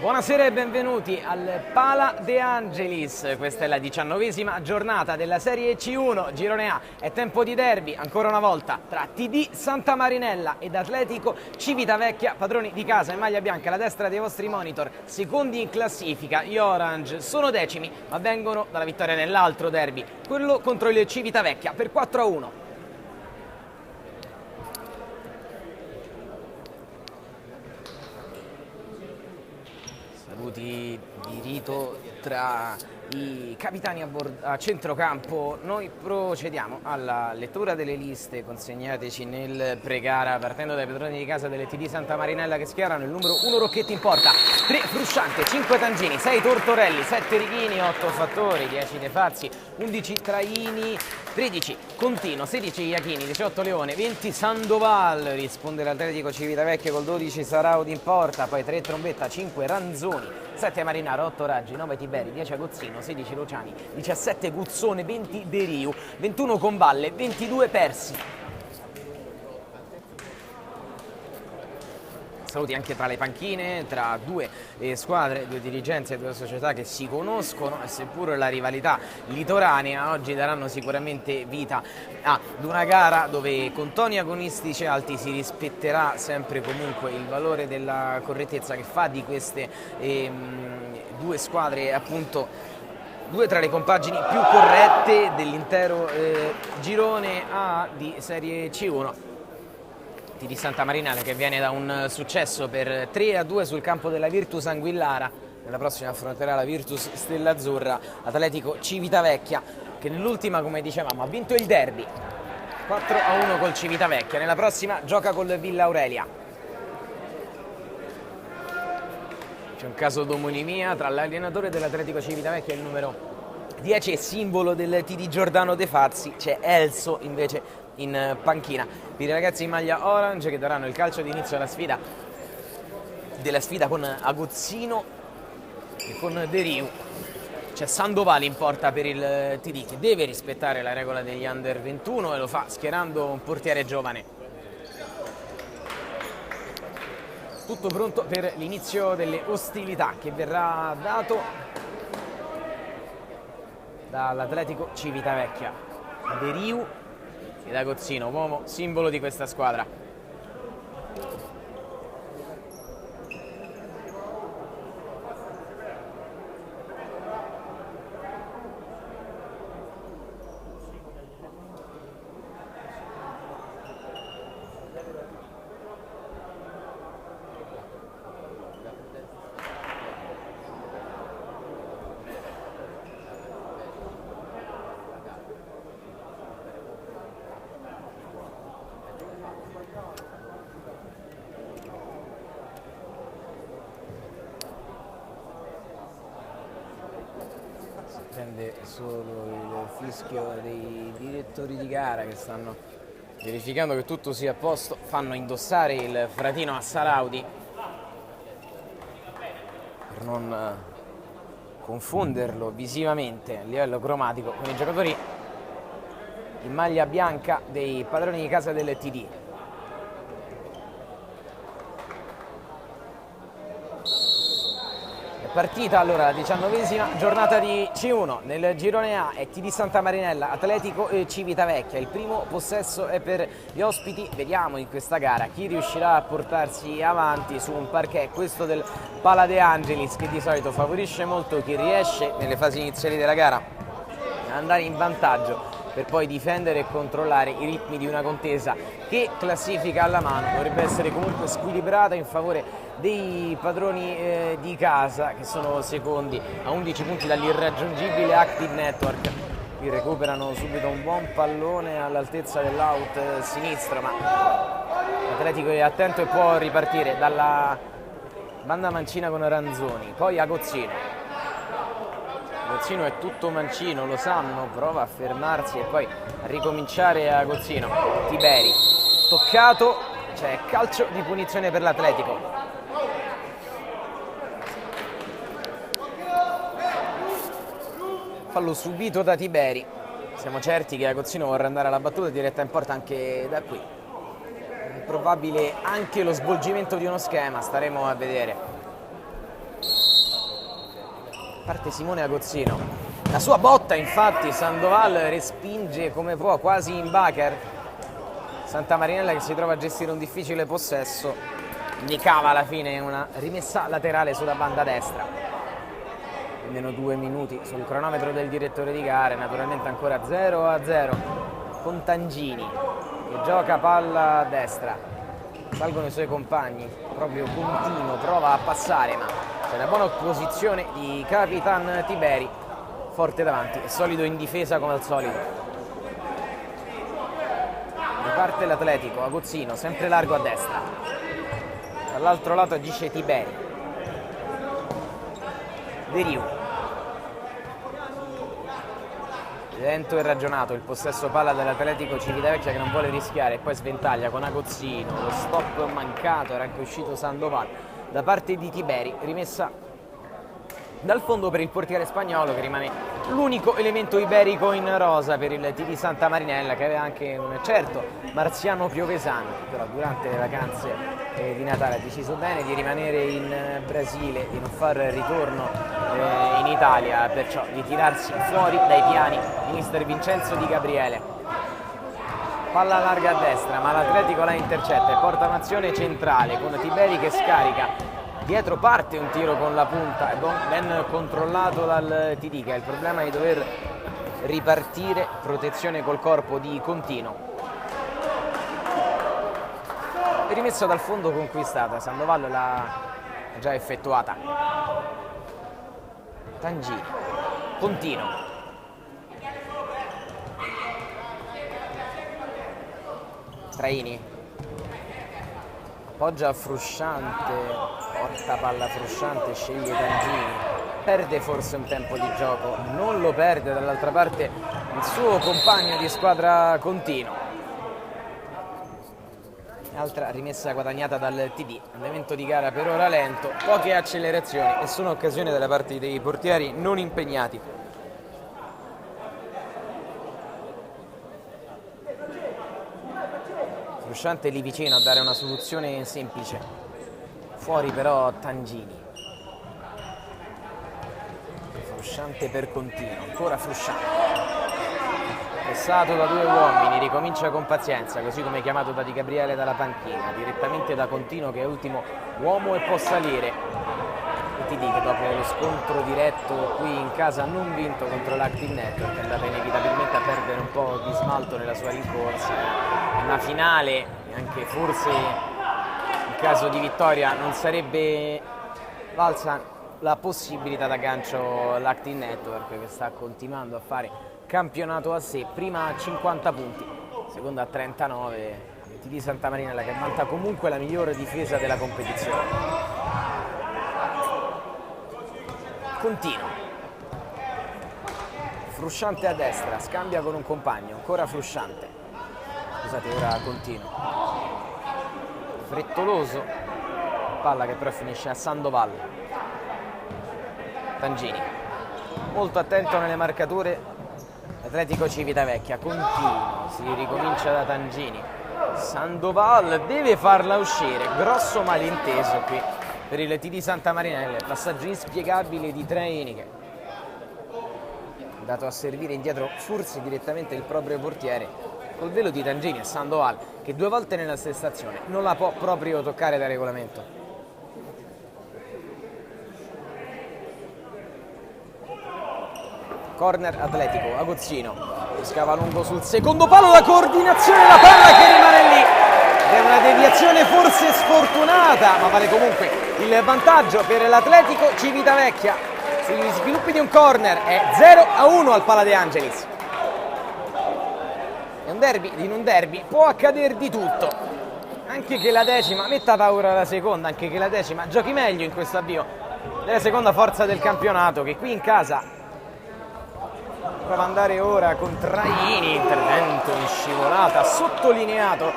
Buonasera e benvenuti al Pala De Angelis. Questa è la 19ª giornata della Serie C1 Girone A. È tempo di derby, ancora una volta, tra TD Santa Marinella ed Atletico Civitavecchia, padroni di casa in maglia bianca alla destra dei vostri monitor, secondi in classifica. Gli Orange sono decimi, ma vengono dalla vittoria nell'altro derby, quello contro il Civitavecchia, per 4-1. Saluti di rito tra i capitani a centrocampo. Noi procediamo alla lettura delle liste consegnateci nel pre-gara, partendo dai padroni di casa delle TD Santa Marinella che schierano il numero 1 Rocchetti in porta, 3 Frusciante, 5 Tangini, 6 Tortorelli, 7 Righini, 8 Fattori, 10 De Fazzi, 11 Traini, 13 Contino, 16 Iachini, 18 Leone, 20 Sandoval. Risponde l'Atletico Civitavecchia col 12 Saraudi in porta, poi 3 Trombetta, 5 Ranzoni, 7 Marinaro, 8 Raggi, 9 Tiberi, 10 Agozzino, 16 Luciani, 17 Guzzone, 20 De Riu, 21 Comballe, 22 Persi. Saluti anche tra le panchine, tra due squadre, due dirigenze e due società che si conoscono, e seppur la rivalità litoranea oggi daranno sicuramente vita ad una gara dove con toni agonistici alti si rispetterà sempre comunque il valore della correttezza che fa di queste due squadre appunto due tra le compagini più corrette dell'intero girone A di Serie C1. Di Santa Marinella che viene da un successo per 3-2 sul campo della Virtus Anguillara. Nella prossima affronterà la Virtus Stella Azzurra. Atletico Civitavecchia che nell'ultima, come dicevamo, ha vinto il derby 4-1 col Civitavecchia. Nella prossima gioca col Villa Aurelia. C'è un caso d'omonimia tra l'allenatore dell'Atletico Civitavecchia e il numero 10 simbolo del TD Giordano De Fazzi. C'è Elso invece in panchina per i ragazzi in maglia orange che daranno il calcio d'inizio della sfida con Agozzino e con De Riu. C'è Sandoval in porta per il TD che deve rispettare la regola degli under 21 e lo fa schierando un portiere giovane. Tutto pronto per l'inizio delle ostilità che verrà dato dall'Atletico Civitavecchia. De Riu ed Agozzino, uomo simbolo di questa squadra. Prende solo il fischio dei direttori di gara che stanno verificando che tutto sia a posto, fanno indossare il fratino a Saraudi per non confonderlo visivamente a livello cromatico con i giocatori in maglia bianca dei padroni di casa del TD. Partita allora la 19ª giornata di C1 nel girone A è TD Santa Marinella, Atletico e Civitavecchia. Il primo possesso è per gli ospiti. Vediamo in questa gara chi riuscirà a portarsi avanti su un parquet, questo del Pala De Angelis, che di solito favorisce molto chi riesce nelle fasi iniziali della gara ad andare in vantaggio per poi difendere e controllare i ritmi di una contesa che, classifica alla mano, dovrebbe essere comunque squilibrata in favore dei padroni di casa che sono secondi a 11 punti dall'irraggiungibile Active Network. Qui recuperano subito un buon pallone all'altezza dell'out sinistro, ma l'Atletico è attento e può ripartire dalla banda mancina con Ranzoni, poi Agozzino. Agozzino è tutto mancino, lo sanno, prova a fermarsi e poi a ricominciare Agozzino. Tiberi, toccato, c'è calcio di punizione per l'Atletico. Fallo subito da Tiberi. Siamo certi che Agozzino vorrà andare alla battuta diretta in porta anche da qui. È probabile anche lo svolgimento di uno schema, staremo a vedere. parte Simone Agozzino, la sua botta infatti Sandoval respinge come può, quasi in bacher. Santa Marinella che si trova a gestire un difficile possesso, ne cava alla fine una rimessa laterale sulla banda destra. Almeno 2 minuti sul cronometro del direttore di gare, naturalmente ancora 0-0 con Tangini che gioca palla a destra. Salgono i suoi compagni, proprio Contino prova a passare, ma c'è una buona opposizione di Capitan Tiberi, forte davanti e solido in difesa come al solito. Riparte l'Atletico, Agozzino, sempre largo a destra. Dall'altro lato agisce Tiberi. De Riu. Lento e ragionato il possesso palla dell'Atletico Civitavecchia che non vuole rischiare e poi sventaglia con Agozzino, lo stop mancato, era anche uscito Sandoval da parte di Tiberi, rimessa dal fondo per il portiere spagnolo che rimane l'unico elemento iberico in rosa per il TD Santa Marinella, che aveva anche un certo Marziano Piovesano, però durante le vacanze di Natale ha deciso bene di rimanere in Brasile, di non far ritorno in Italia, perciò di tirarsi fuori dai piani di mister Vincenzo Di Gabriele. Palla larga a destra, ma l'Atletico la intercetta e porta un'azione centrale con Tiberi che scarica. Dietro parte un tiro con la punta, ben controllato dal TD, che ha il problema di dover ripartire, protezione col corpo di Contino. Rimessa dal fondo conquistata, Sandoval l'ha già effettuata. Tangini, Contino. Traini. Appoggia Frusciante, porta palla Frusciante, sceglie Tangini, perde forse un tempo di gioco, non lo perde dall'altra parte il suo compagno di squadra Contino. Altra rimessa guadagnata dal TD, andamento di gara per ora lento, poche accelerazioni, nessuna occasione da parte dei portieri non impegnati. Frusciante lì vicino a dare una soluzione semplice, fuori però Tangini. Frusciante per Contino, ancora Frusciante. Pressato da 2 uomini, ricomincia con pazienza, così come chiamato da Di Gabriele dalla panchina, direttamente da Contino che è ultimo uomo e può salire. E ti dico, dopo lo scontro diretto qui in casa non vinto contro l'Active Network, è andata inevitabilmente a perdere un po' di smalto nella sua rincorsa. Una finale, e anche forse in caso di vittoria, non sarebbe valsa la possibilità d'aggancio l'Active Network, che sta continuando a fare campionato a sé, prima a 50 punti, seconda a 39, TD Santa Marinella che vanta comunque la migliore difesa della competizione. Contino. Frusciante a destra, scambia con un compagno, ancora Frusciante. Scusate, ora Contino. Frettoloso, palla che però finisce a Sandoval. Tangini. Molto attento nelle marcature. Atletico Civitavecchia, Contino, si ricomincia da Tangini. Sandoval deve farla uscire, grosso malinteso qui per il TD Santa Marinella, passaggio inspiegabile di Traini che è andato a servire indietro forse direttamente il proprio portiere col velo di Tangini e Sandoval che 2 volte nella stessa azione non la può proprio toccare da regolamento. Corner Atletico, Agozzino, scava lungo sul secondo palo, la coordinazione della palla che rimane lì. È una deviazione forse sfortunata, ma vale comunque il vantaggio per l'Atletico Civitavecchia. Sugli sviluppi di un corner è 0-1 al Pala De Angelis. È un derby, in un derby può accadere di tutto. Anche che la decima, metta paura la seconda, anche che la decima giochi meglio in questo avvio della seconda forza del campionato, che qui in casa prova ad andare ora con Traini, intervento in scivolata, sottolineato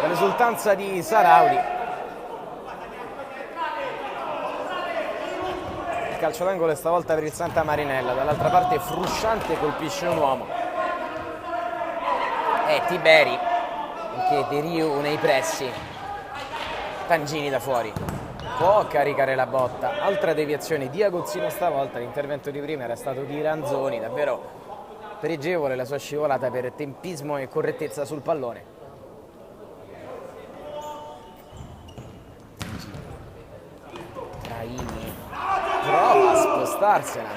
dall'esultanza di Saraudi. Il calcio d'angolo è stavolta per il Santa Marinella, dall'altra parte Frusciante colpisce un uomo. E Tiberi, anche De Riu nei pressi. Tangini da fuori. può caricare la botta. Altra deviazione di Agozzino stavolta, l'intervento di prima era stato di Ranzoni, davvero pregevole la sua scivolata per tempismo e correttezza sul pallone. Traini prova a spostarsela,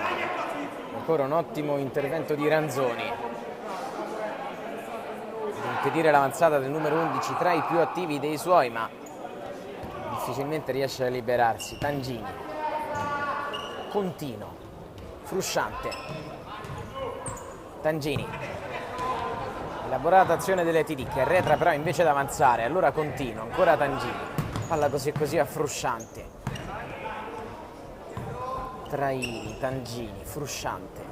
ancora un ottimo intervento di Ranzoni. Impedire l'avanzata del numero 11 tra i più attivi dei suoi, ma difficilmente riesce a liberarsi. Tangini, Contino, Frusciante, Tangini, elaborata azione delle TD che arretra però invece di avanzare, allora Contino, ancora Tangini, palla così e così a Frusciante, Traini, Tangini, Frusciante,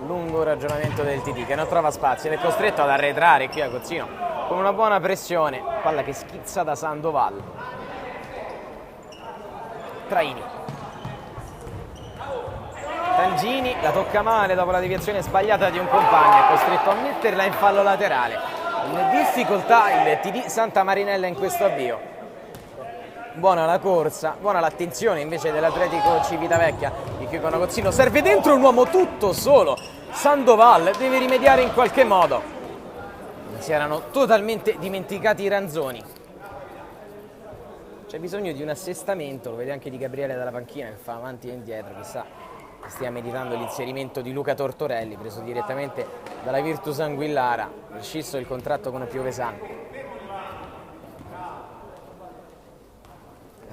lungo ragionamento del TD che non trova spazio ed è costretto ad arretrare qui a Agozzino con una buona pressione, palla che schizza da Sandoval. Traini, Tangini la tocca male dopo la deviazione sbagliata di un compagno, è costretto a metterla in fallo laterale. In difficoltà il TD Santa Marinella in questo avvio. Buona la corsa, buona l'attenzione invece dell'Atletico Civitavecchia di qui con Agozzino. Serve dentro un uomo tutto solo. Sandoval deve rimediare in qualche modo. Si erano totalmente dimenticati i Ranzoni. C'è bisogno di un assestamento, lo vede anche Di Gabriele dalla panchina che fa avanti e indietro, chissà stia meditando l'inserimento di Luca Tortorelli, preso direttamente dalla Virtus Anguillara, rescisso il contratto con Piovesano.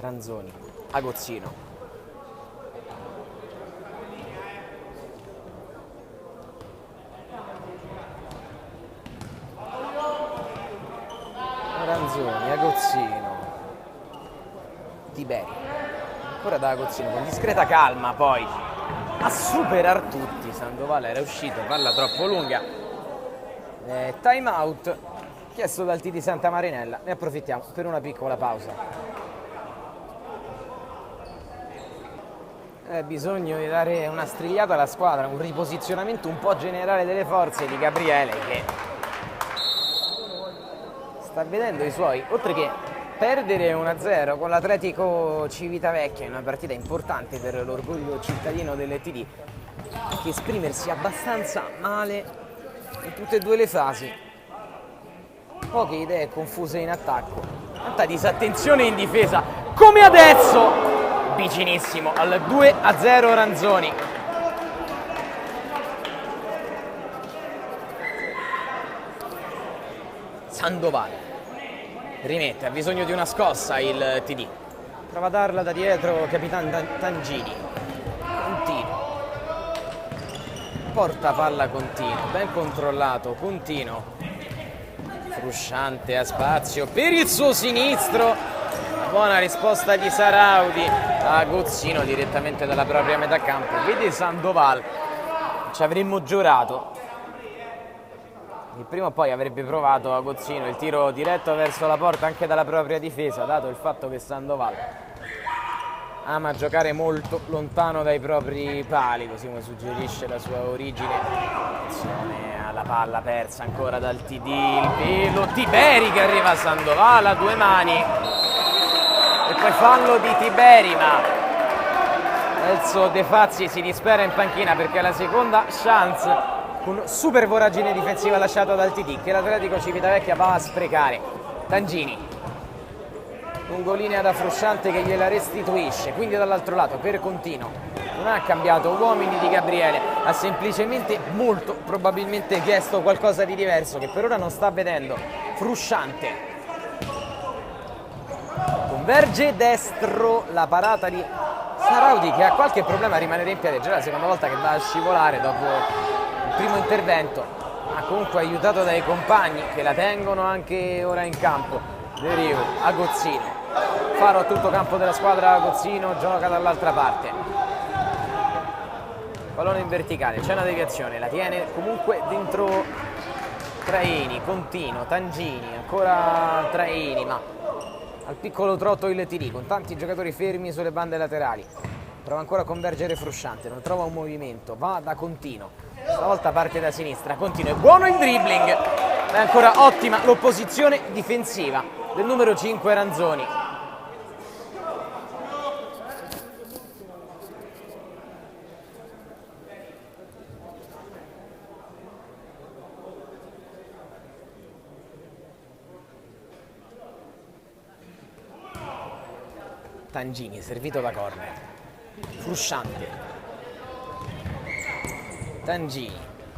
Ranzoni, Agozzino, Ranzoni, Agozzino, Tiberi, ancora da Agozzino con discreta calma poi a superar tutti. Sandoval era uscito, palla troppo lunga, time out chiesto dal TD Santa Marinella, ne approfittiamo per una piccola pausa. Bisogno di dare una strigliata alla squadra, un riposizionamento un po' generale delle forze di Gabriele che sta vedendo i suoi, oltre che perdere 1-0 con l'Atletico Civitavecchia in una partita importante per l'orgoglio cittadino delle TD, che esprimersi abbastanza male in tutte e due le fasi, poche idee confuse in attacco, tanta disattenzione in difesa, come adesso, vicinissimo al 2-0 Ranzoni. Sandoval rimette, ha bisogno di una scossa il TD, prova a darla da dietro Capitan Tangini, Contino, porta palla Contino, ben controllato Contino, Frusciante a spazio per il suo sinistro, buona risposta di Saraudi, Agozzino direttamente dalla propria metà campo, vede Sandoval, ci avremmo giurato che prima o poi avrebbe provato Agozzino il tiro diretto verso la porta anche dalla propria difesa, dato il fatto che Sandoval ama giocare molto lontano dai propri pali, così come suggerisce la sua origine. Attenzione alla palla persa ancora dal TD, il pelo Tiberi che arriva a Sandoval a due mani e poi fallo di Tiberi, ma Elzo De Fazzi si dispera in panchina perché è la seconda chance con super voragine difensiva lasciata dal TD che l'Atletico Civitavecchia va a sprecare. Tangini, lungolinea da Frusciante che gliela restituisce, quindi dall'altro lato per Contino, non ha cambiato uomini di Gabriele, ha semplicemente molto probabilmente chiesto qualcosa di diverso che per ora non sta vedendo. Frusciante converge destro, la parata di Saraudi che ha qualche problema a rimanere in piedi, già la seconda volta che va a scivolare dopo il primo intervento, ma comunque aiutato dai compagni che la tengono anche ora in campo. Derivo, Agozzino, faro a tutto campo della squadra, Agozzino gioca dall'altra parte, pallone in verticale, c'è una deviazione, la tiene comunque dentro Traini, Contino, Tangini, ancora Traini, ma al piccolo trotto il TD con tanti giocatori fermi sulle bande laterali, prova ancora a convergere Frusciante, non trova un movimento, va da Contino, stavolta parte da sinistra, Contino, è buono il dribbling, è ancora ottima l'opposizione difensiva del numero 5 Ranzoni. Tangini, servito da corner. Frusciante. Tangini,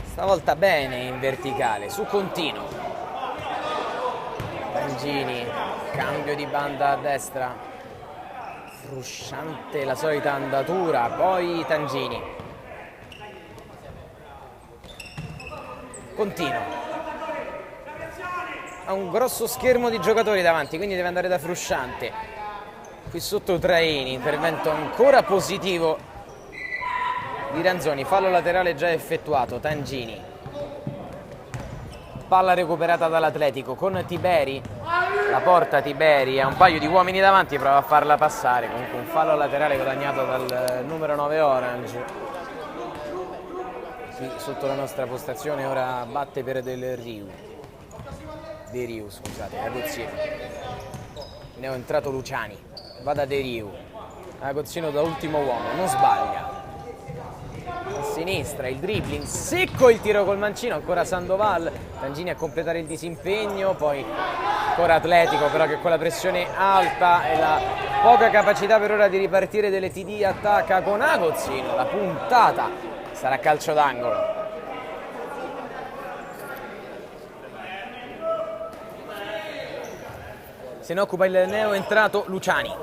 stavolta bene in verticale, su continuo. Tangini, cambio di banda a destra. Frusciante, la solita andatura, poi Tangini. Continuo. Ha un grosso schermo di giocatori davanti, quindi deve andare da Frusciante. Qui sotto Traini, intervento ancora positivo di Ranzoni, fallo laterale già effettuato. Tangini, palla recuperata dall'Atletico con Tiberi, la porta Tiberi, ha un paio di uomini davanti, prova a farla passare, comunque un fallo laterale guadagnato dal numero 9 Orange. Qui sotto la nostra postazione ora batte per De Riu, scusate, Agozzino. Ne ho entrato Luciani, va da De Riu, Agozzino da ultimo uomo, non sbaglia. A sinistra il dribbling, secco il tiro col mancino, ancora Sandoval. Tangini a completare il disimpegno, poi ancora Atletico però che con la pressione alta e la poca capacità per ora di ripartire delle TD attacca con Agozzino, la puntata sarà calcio d'angolo. Se ne occupa il neo entrato Luciani.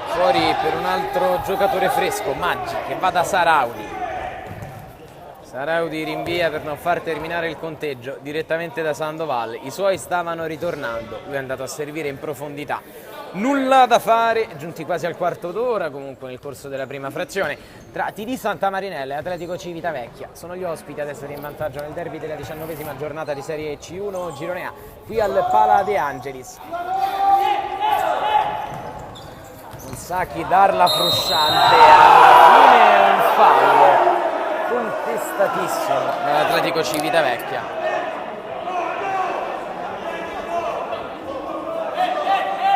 Fuori per un altro giocatore fresco, Maggi, che va da Saraudi. Saraudi rinvia per non far terminare il conteggio direttamente da Sandoval. I suoi stavano ritornando, lui è andato a servire in profondità. Nulla da fare, giunti quasi al quarto d'ora comunque nel corso della prima frazione tra TD Santa Marinella e Atletico Civitavecchia. Sono gli ospiti ad essere in vantaggio nel derby della 19ª giornata di Serie C1 Girone A, qui al Pala De Angelis. Non sa chi darla Frusciante, alla fine è un fallo contestatissimo dall'Atletico Civitavecchia.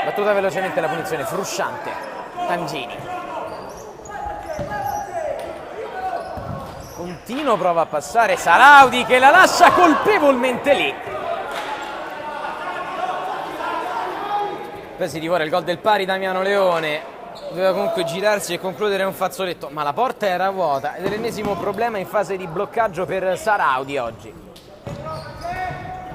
Battuta velocemente la punizione, Frusciante, Tangini. Continuo prova a passare, Saraudi che la lascia colpevolmente lì. Poi si divora il gol del pari Damiano Leone, doveva comunque girarsi e concludere un fazzoletto, ma la porta era vuota ed è l'ennesimo problema in fase di bloccaggio per Saraudi oggi.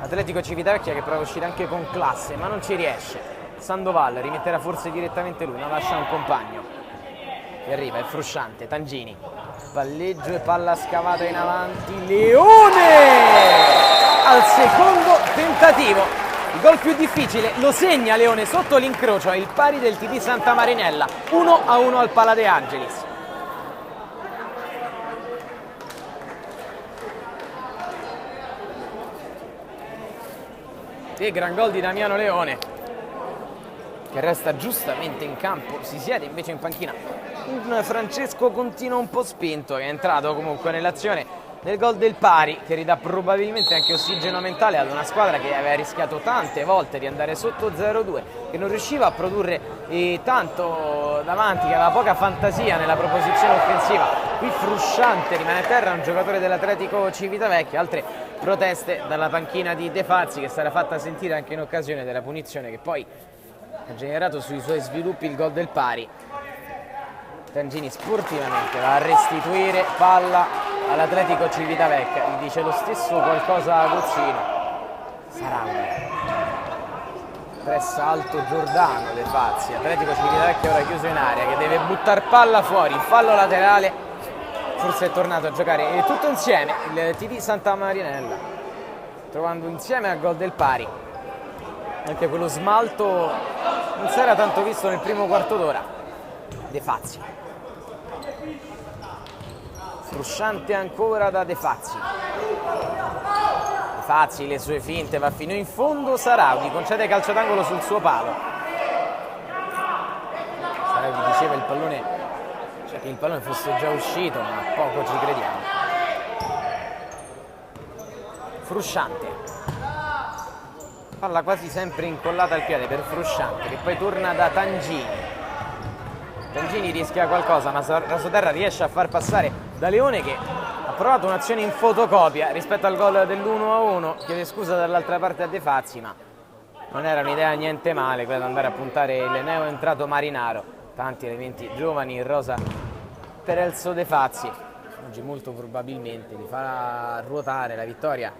Atletico Civitavecchia che prova a uscire anche con classe, ma non ci riesce. Sandoval rimetterà forse direttamente lui, non lascia un compagno. E arriva il Frusciante, Tangini. Palleggio e palla scavata in avanti. Leone! Al secondo tentativo. Il gol più difficile lo segna Leone sotto l'incrocio, è il pari del TD Santa Marinella. 1-1 al Pala De Angelis. E gran gol di Damiano Leone, che resta giustamente in campo, si siede invece in panchina un Francesco Contino un po' spento, che è entrato comunque nell'azione del gol del pari, che ridà probabilmente anche ossigeno mentale ad una squadra che aveva rischiato tante volte di andare sotto 0-2, che non riusciva a produrre tanto davanti, che aveva poca fantasia nella proposizione offensiva. Qui Frusciante rimane a terra, un giocatore dell'Atletico Civitavecchia. Altre proteste dalla panchina di De Fazzi, che sarà fatta sentire anche in occasione della punizione che poi ha generato sui suoi sviluppi il gol del pari. Tangini sportivamente va a restituire palla all'Atletico Civitavecchia, gli dice lo stesso qualcosa a Gozzino. Saraudi, pressa alto Giordano De Fazzi, Atletico Civitavecchia ora chiuso in area che deve buttare palla fuori, fallo laterale, forse è tornato a giocare tutto insieme il TD Santa Marinella, trovando insieme al gol del pari. Anche quello smalto non si era tanto visto nel primo quarto d'ora. De Fazzi, Frusciante ancora da De Fazzi. De Fazzi le sue finte, va fino in fondo. Saraudi concede calcio d'angolo sul suo palo. Saraudi diceva il pallone, cioè che il pallone fosse già uscito, ma poco ci crediamo. Frusciante, palla quasi sempre incollata al piede per Frusciante, che poi torna da Tangini. Tangini rischia qualcosa, ma Rasoterra riesce a far passare da Leone, che ha provato un'azione in fotocopia rispetto al gol dell'1-1. Chiede scusa dall'altra parte a De Fazzi, ma Non era un'idea niente male quella di andare a puntare il neo entrato Marinaro. Tanti elementi giovani in rosa per Elzo De Fazzi. Oggi molto probabilmente li farà ruotare la vittoria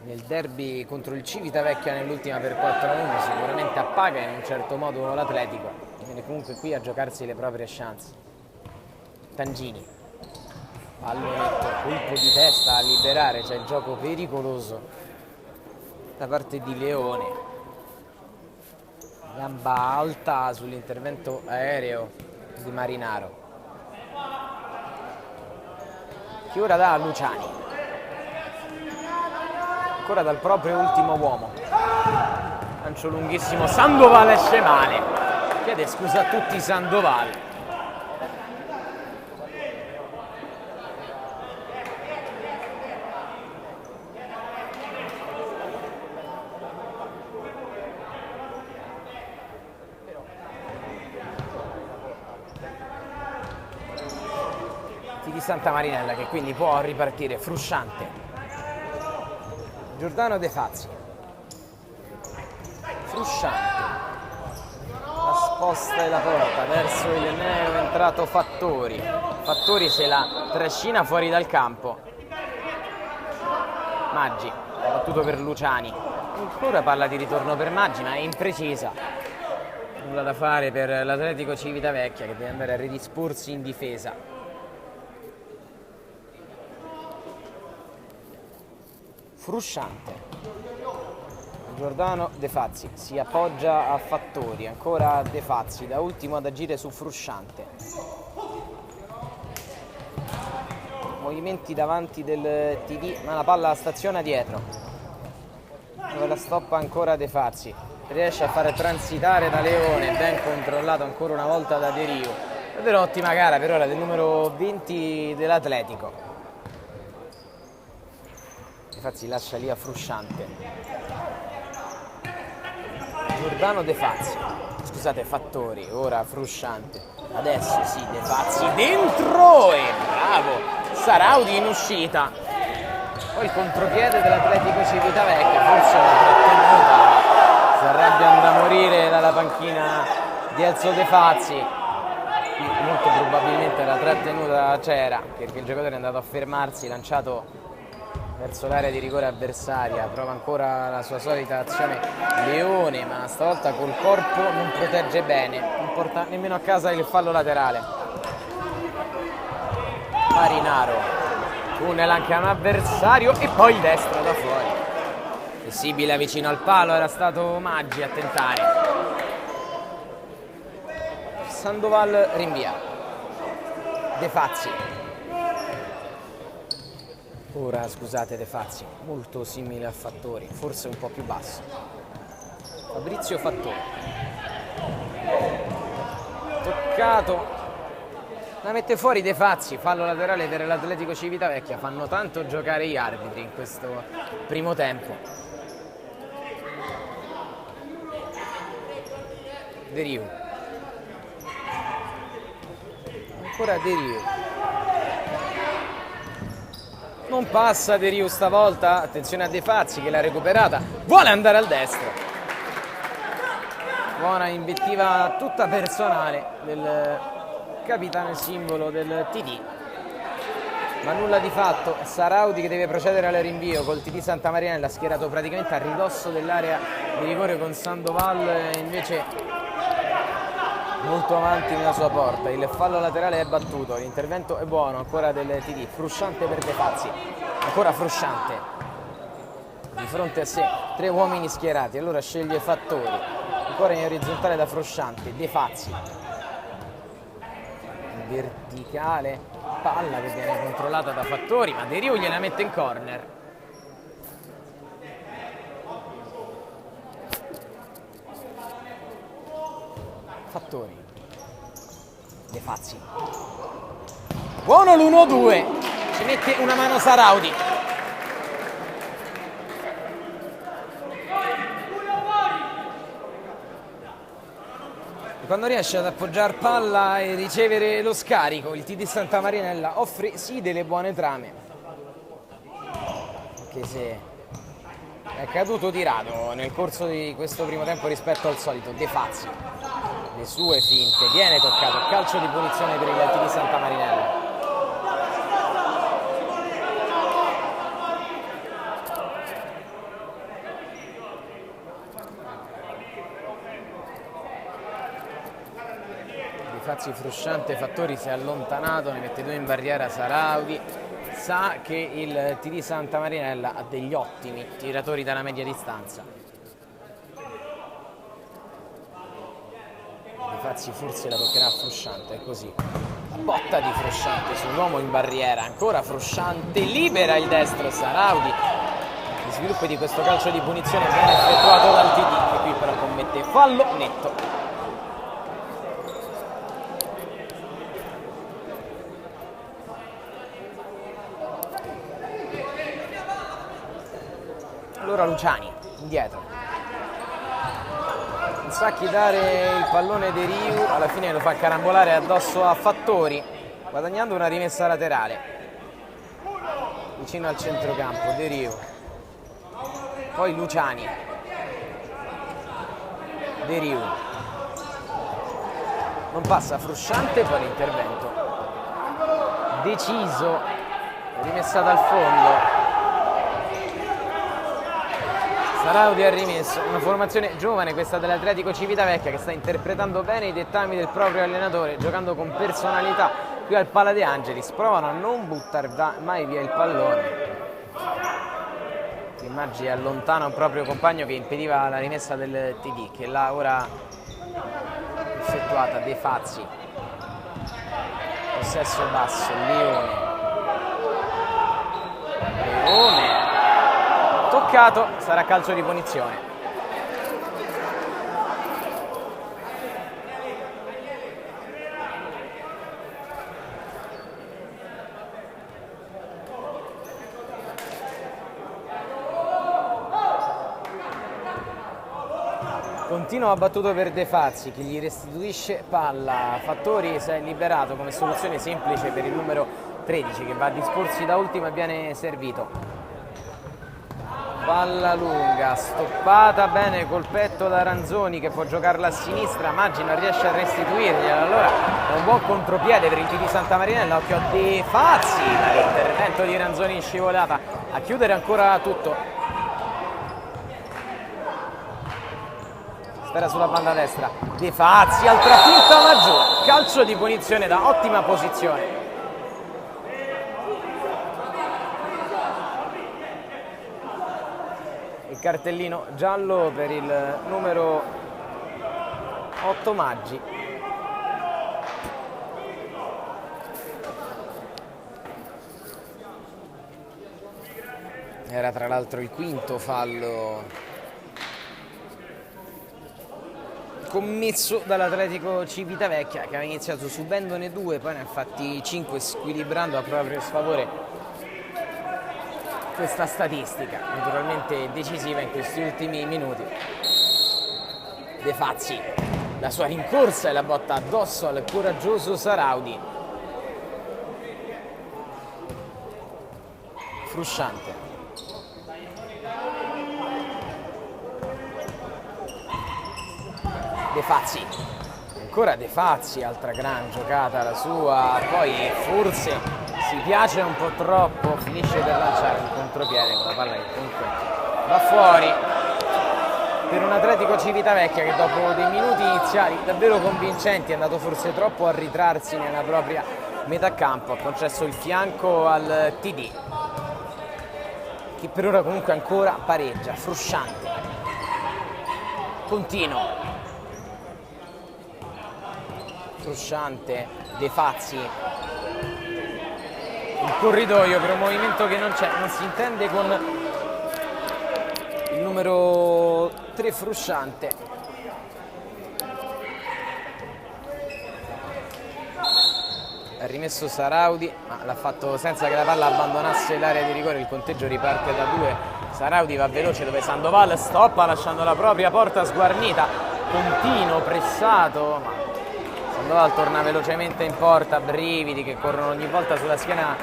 nel derby contro il Civitavecchia nell'ultima per 4-1. Sicuramente appaga in un certo modo l'Atletico. Viene comunque qui a giocarsi le proprie chance. Tangini. Pallonetto, colpo di testa a liberare, c'è il gioco pericoloso da parte di Leone. Gamba alta sull'intervento aereo di Marinaro, che ora dà a Luciani, ancora dal proprio ultimo uomo. Lancio lunghissimo, Sandoval esce male, chiede scusa a tutti Sandoval. Di Santa Marinella, che quindi può ripartire. Frusciante, Giordano De Fazzi, Frusciante, la sposta della porta verso il neo entrato Fattori. Fattori se la trascina fuori dal campo. Maggi, battuto per Luciani, ancora palla di ritorno per Maggi, ma è imprecisa. Nulla da fare per l'Atletico Civitavecchia, che deve andare a ridisporsi in difesa. Frusciante, Giordano De Fazzi si appoggia a Fattori, ancora De Fazzi, da ultimo ad agire su Frusciante. Movimenti davanti del TD, ma la palla staziona dietro, dove la stoppa ancora De Fazzi, riesce a fare transitare da Leone, ben controllato ancora una volta da De Rio. Davvero ottima gara per ora del numero 20 dell'Atletico. Fazzi lascia lì a Frusciante. Giordano De Fazzi, scusate, Fattori, ora Frusciante. Adesso sì, De Fazzi dentro e bravo Saraudi in uscita. Poi il contropiede dell'Atletico Civitavecchia, forse una trattenuta, si arrabbiano da morire dalla panchina di Elzo De Fazzi. Molto probabilmente la trattenuta c'era, perché il giocatore è andato a fermarsi, lanciato verso l'area di rigore avversaria. Prova ancora la sua solita azione Leone, ma stavolta col corpo non protegge bene, non porta nemmeno a casa il fallo laterale. Marinaro, tunnel anche a un avversario e poi destra da fuori. Flessibile vicino al palo, era stato Maggi a tentare. Sandoval rinvia. De Fazzi. Ora scusate De Fazzi, molto simile a Fattori, forse un po' più basso. Fabrizio Fattori. Toccato. La mette fuori De Fazzi, fallo laterale per l'Atletico Civitavecchia. Fanno tanto giocare gli arbitri in questo primo tempo. De Rio. Ancora De Rio. Non passa De Rio stavolta, attenzione a De Fazzi che l'ha recuperata, vuole andare al destro. Buona invettiva tutta personale del capitano e simbolo del TD. Ma nulla di fatto, Saraudi che deve procedere al rinvio col TD Santa Marinella, schierato praticamente a ridosso dell'area di rigore con Sandoval invece molto avanti nella sua porta. Il fallo laterale è battuto, l'intervento è buono ancora del TD. Frusciante per De Fazzi, ancora Frusciante di fronte a sé, 3 uomini schierati, allora sceglie Fattori, ancora in orizzontale da Frusciante. De Fazzi, verticale, palla che viene controllata da Fattori, ma De Rio gliela mette in corner. Fattori, De Fazzi, buono l'1-2, ci mette una mano Saraudi. E quando riesce ad appoggiare palla e ricevere lo scarico, il TD Santa Marinella offre sì delle buone trame, anche se È caduto tirato nel corso di questo primo tempo rispetto al solito. De Fazzi, le sue finte, viene toccato, calcio di punizione per il TD Santa Marinella. De Fazzi Frusciante, Fattori si è allontanato, ne mette 2 in barriera Saraudi. Sa che il TD Santa Marinella ha degli ottimi tiratori dalla media distanza. De Fazzi forse la toccherà a Frusciante, è così. La botta di Frusciante sull'uomo in barriera, ancora Frusciante, libera il destro Saraudi. Gli sviluppi di questo calcio di punizione viene effettuato dal TD, che qui però commette fallo netto. Allora Luciani, indietro. Non sa chi dare il pallone De Riu, alla fine lo fa carambolare addosso a Fattori, guadagnando una rimessa laterale. Vicino al centrocampo, De Riu. Poi Luciani. De Riu. Non passa Frusciante, poi l'intervento. Deciso, rimessa dal fondo. Saraudi ha rimesso, una formazione giovane questa dell'Atletico Civitavecchia che sta interpretando bene i dettami del proprio allenatore, giocando con personalità. Qui al Pala De Angelis provano a non buttare mai via il pallone. Immagini allontana un proprio compagno che impediva la rimessa del TD, che l'ha ora effettuata. De Fazzi, possesso basso, Leone, toccato, sarà calcio di punizione. Continua battuto per De Fazzi che gli restituisce palla. Fattori si è liberato come soluzione semplice per il numero 13 che va a disporsi da ultimo e viene servito. Palla lunga, stoppata bene col petto da Ranzoni che può giocarla a sinistra, Maggi non riesce a restituirgliela, allora è un buon contropiede per il TD Santa Marinella, occhio a De Fazzi, l'intervento di Ranzoni in scivolata, a chiudere ancora tutto. Spera sulla banda destra, De Fazzi, altra finta maggiore, calcio di punizione da ottima posizione. Il cartellino giallo per il numero 8 Maggi. Era tra l'altro il quinto fallo commesso dall'Atletico Civitavecchia, che aveva iniziato subendone 2, poi ne ha fatti 5, squilibrando a proprio sfavore questa statistica, naturalmente decisiva in questi ultimi minuti. De Fazzi, la sua rincorsa e la botta addosso al coraggioso Saraudi. Frusciante. De Fazzi, ancora De Fazzi, altra gran giocata la sua, poi forse si piace un po' troppo, finisce per lanciare un contropiede con la palla che comunque va fuori per un Atletico Civitavecchia che dopo dei minuti iniziali davvero convincenti è andato forse troppo a ritrarsi nella propria metà campo, ha concesso il fianco al TD che per ora comunque ancora pareggia. Frusciante, continuo, Frusciante, De Fazzi, il corridoio per un movimento che non c'è, non si intende con il numero 3 Frusciante. Ha rimesso Saraudi, ma l'ha fatto senza che la palla abbandonasse l'area di rigore, il conteggio riparte da 2. Saraudi va veloce dove Sandoval stoppa lasciando la propria porta sguarnita, continuo pressato, ma Sandoval torna velocemente in porta, brividi che corrono ogni volta sulla schiena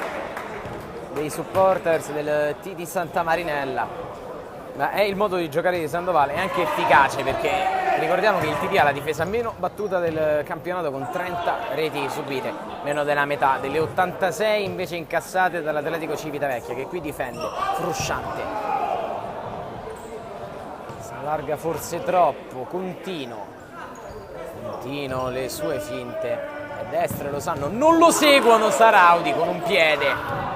dei supporters del TD Santa Marinella. Ma è il modo di giocare di Sandoval, è anche efficace perché ricordiamo che il TD ha la difesa meno battuta del campionato con 30 reti subite, meno della metà, delle 86 invece incassate dall'Atletico Civitavecchia, che qui difende frusciante. Si allarga forse troppo, Contino le sue finte, a destra lo sanno, non lo seguono, Saraudi con un piede.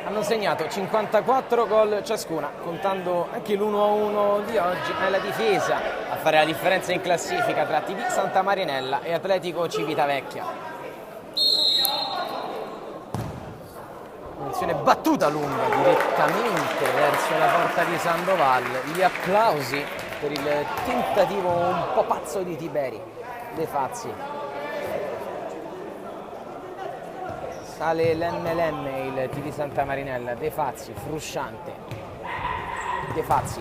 Hanno segnato 54 gol ciascuna, contando anche l'1-1 di oggi. È la difesa a fare la differenza in classifica tra TD Santa Marinella e Atletico Civitavecchia. Punizione battuta lunga direttamente verso la porta di Sandoval. Gli applausi per il tentativo un po' pazzo di Tiberi De Fazzi. Sale l'MLM, il TD Santa Marinella, De Fazzi, frusciante. De Fazzi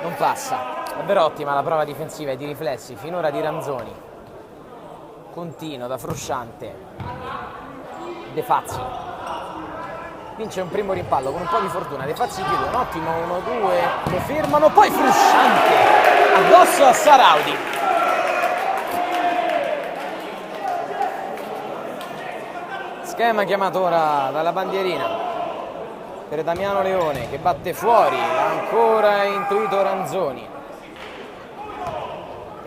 non passa, davvero ottima la prova difensiva e di riflessi finora di Ranzoni. Contino da frusciante. De Fazzi vince un primo rimpallo con un po' di fortuna. De Fazzi chiude un ottimo 1-2, lo fermano, poi frusciante addosso a Saraudi. Schema chiamato ora dalla bandierina per Damiano Leone, che batte fuori, ancora intuito Ranzoni.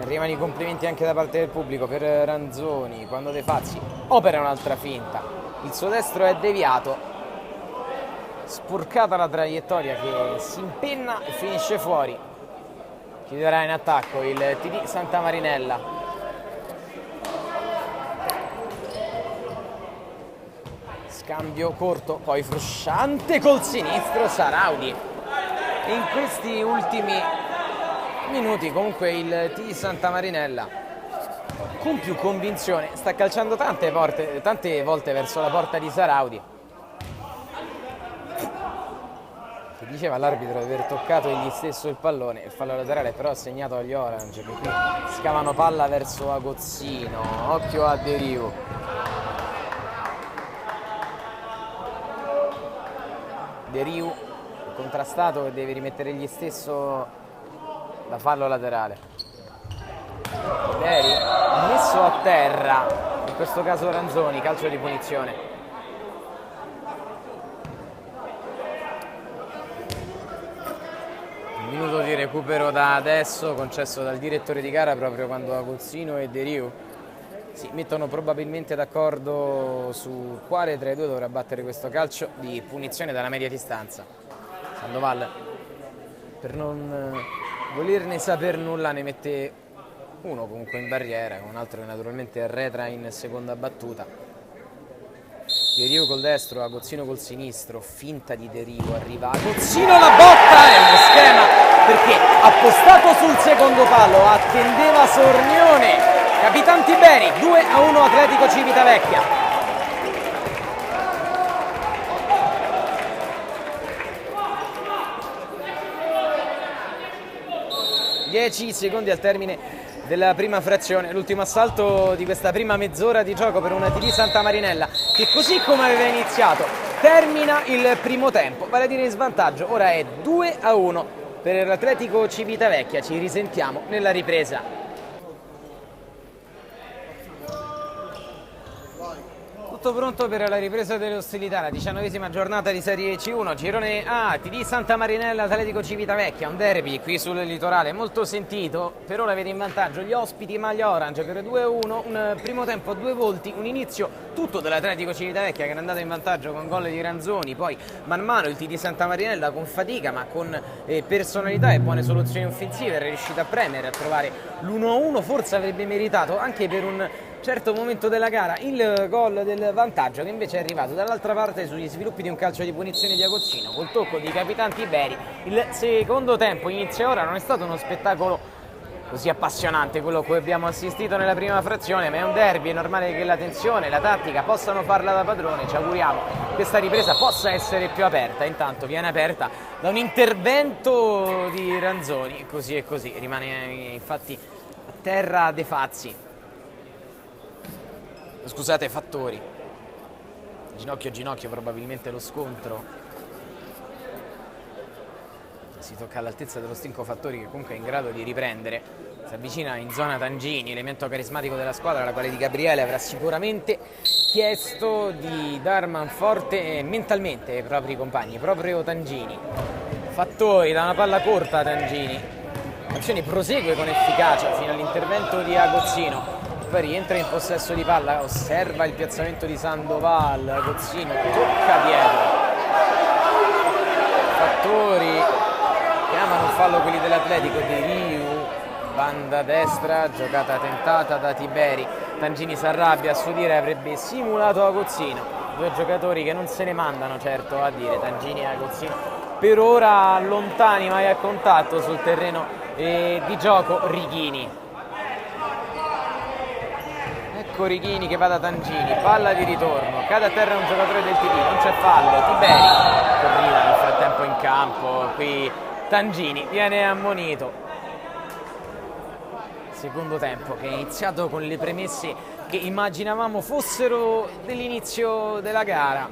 Arrivano i complimenti anche da parte del pubblico per Ranzoni quando De Fazzi opera un'altra finta. Il suo destro è deviato, sporcata la traiettoria che si impenna e finisce fuori. Chiuderà in attacco il TD Santa Marinella. Scambio corto, poi frusciante col sinistro Saraudi. E in questi ultimi minuti comunque il TD Santa Marinella con più convinzione sta calciando tante volte verso la porta di Saraudi, che diceva all'arbitro di aver toccato egli stesso il pallone. Il fallo laterale però ha segnato agli Orange, che qui scavano palla verso Agozzino. Occhio a De Riu. De Riu contrastato, e deve rimettere egli stesso da fallo laterale. Tiberi messo a terra, in questo caso Ranzoni, calcio di punizione. Un minuto di recupero da adesso concesso dal direttore di gara proprio quando Agozzino e De Riu si mettono probabilmente d'accordo su quale tra i due dovrà battere questo calcio di punizione dalla media distanza. Sandoval, per non volerne saper nulla, ne mette uno comunque in barriera, un altro che naturalmente arretra in seconda battuta. De Riu col destro, Agozzino col sinistro, finta di De Riu, arriva Agozzino, la botta, è uno schema perché appostato sul secondo palo attendeva Sornione. Capitan Tiberi, 2-1 Atletico Civitavecchia. Dieci secondi al termine della prima frazione, l'ultimo assalto di questa prima mezz'ora di gioco per una TD Santa Marinella che, così come aveva iniziato, termina il primo tempo, vale a dire in svantaggio. Ora è 2-1 per l'Atletico Civitavecchia. Ci risentiamo nella ripresa. Tutto pronto per la ripresa delle ostilità, la 19ª giornata di Serie C1, girone A, TD Santa Marinella, Atletico Civitavecchia, un derby qui sul litorale molto sentito. Per ora vede in vantaggio gli ospiti maglia orange per 2-1, un primo tempo a due volti, un inizio tutto dell'Atletico Civitavecchia che era andato in vantaggio con gol di Ranzoni, poi man mano il TD Santa Marinella con fatica ma con personalità e buone soluzioni offensive era riuscito a premere, a trovare l'1-1, forse avrebbe meritato anche per un certo momento della gara il gol del vantaggio, che invece è arrivato dall'altra parte sugli sviluppi di un calcio di punizione di Agozzino col tocco di Capitan Tiberi. Il secondo tempo inizia ora, non è stato uno spettacolo così appassionante quello a cui abbiamo assistito nella prima frazione, ma è un derby, è normale che la tensione, la tattica possano farla da padrone. Ci auguriamo che questa ripresa possa essere più aperta. Intanto viene aperta da un intervento di Ranzoni, così e così, rimane infatti a terra De Fazzi, scusate, Fattori, ginocchio a ginocchio probabilmente lo scontro. Si tocca all'altezza dello stinco Fattori, che comunque è in grado di riprendere. Si avvicina in zona Tangini, elemento carismatico della squadra, la quale Di Gabriele avrà sicuramente chiesto di dar manforte mentalmente ai propri compagni, proprio Tangini. Fattori da una palla corta, Tangini, l'azione prosegue con efficacia fino all'intervento di Agozzino, poi rientra in possesso di palla, osserva il piazzamento di Sandoval, Agozzino tocca dietro, Fattori, chiamano un fallo quelli dell'Atletico. De Riu, banda destra, giocata tentata da Tiberi. Tangini si arrabbia, a suo dire avrebbe simulato Agozzino. Due giocatori che non se ne mandano certo a dire, Tangini e Agozzino. Per ora lontani, mai a contatto sul terreno di gioco. Righini. Ecco Righini che va da Tangini, palla di ritorno, cade a terra un giocatore del TD, non c'è fallo. Tiberi corriva nel frattempo in campo, qui Tangini viene ammonito. Secondo tempo che è iniziato con le premesse che immaginavamo fossero dell'inizio della gara.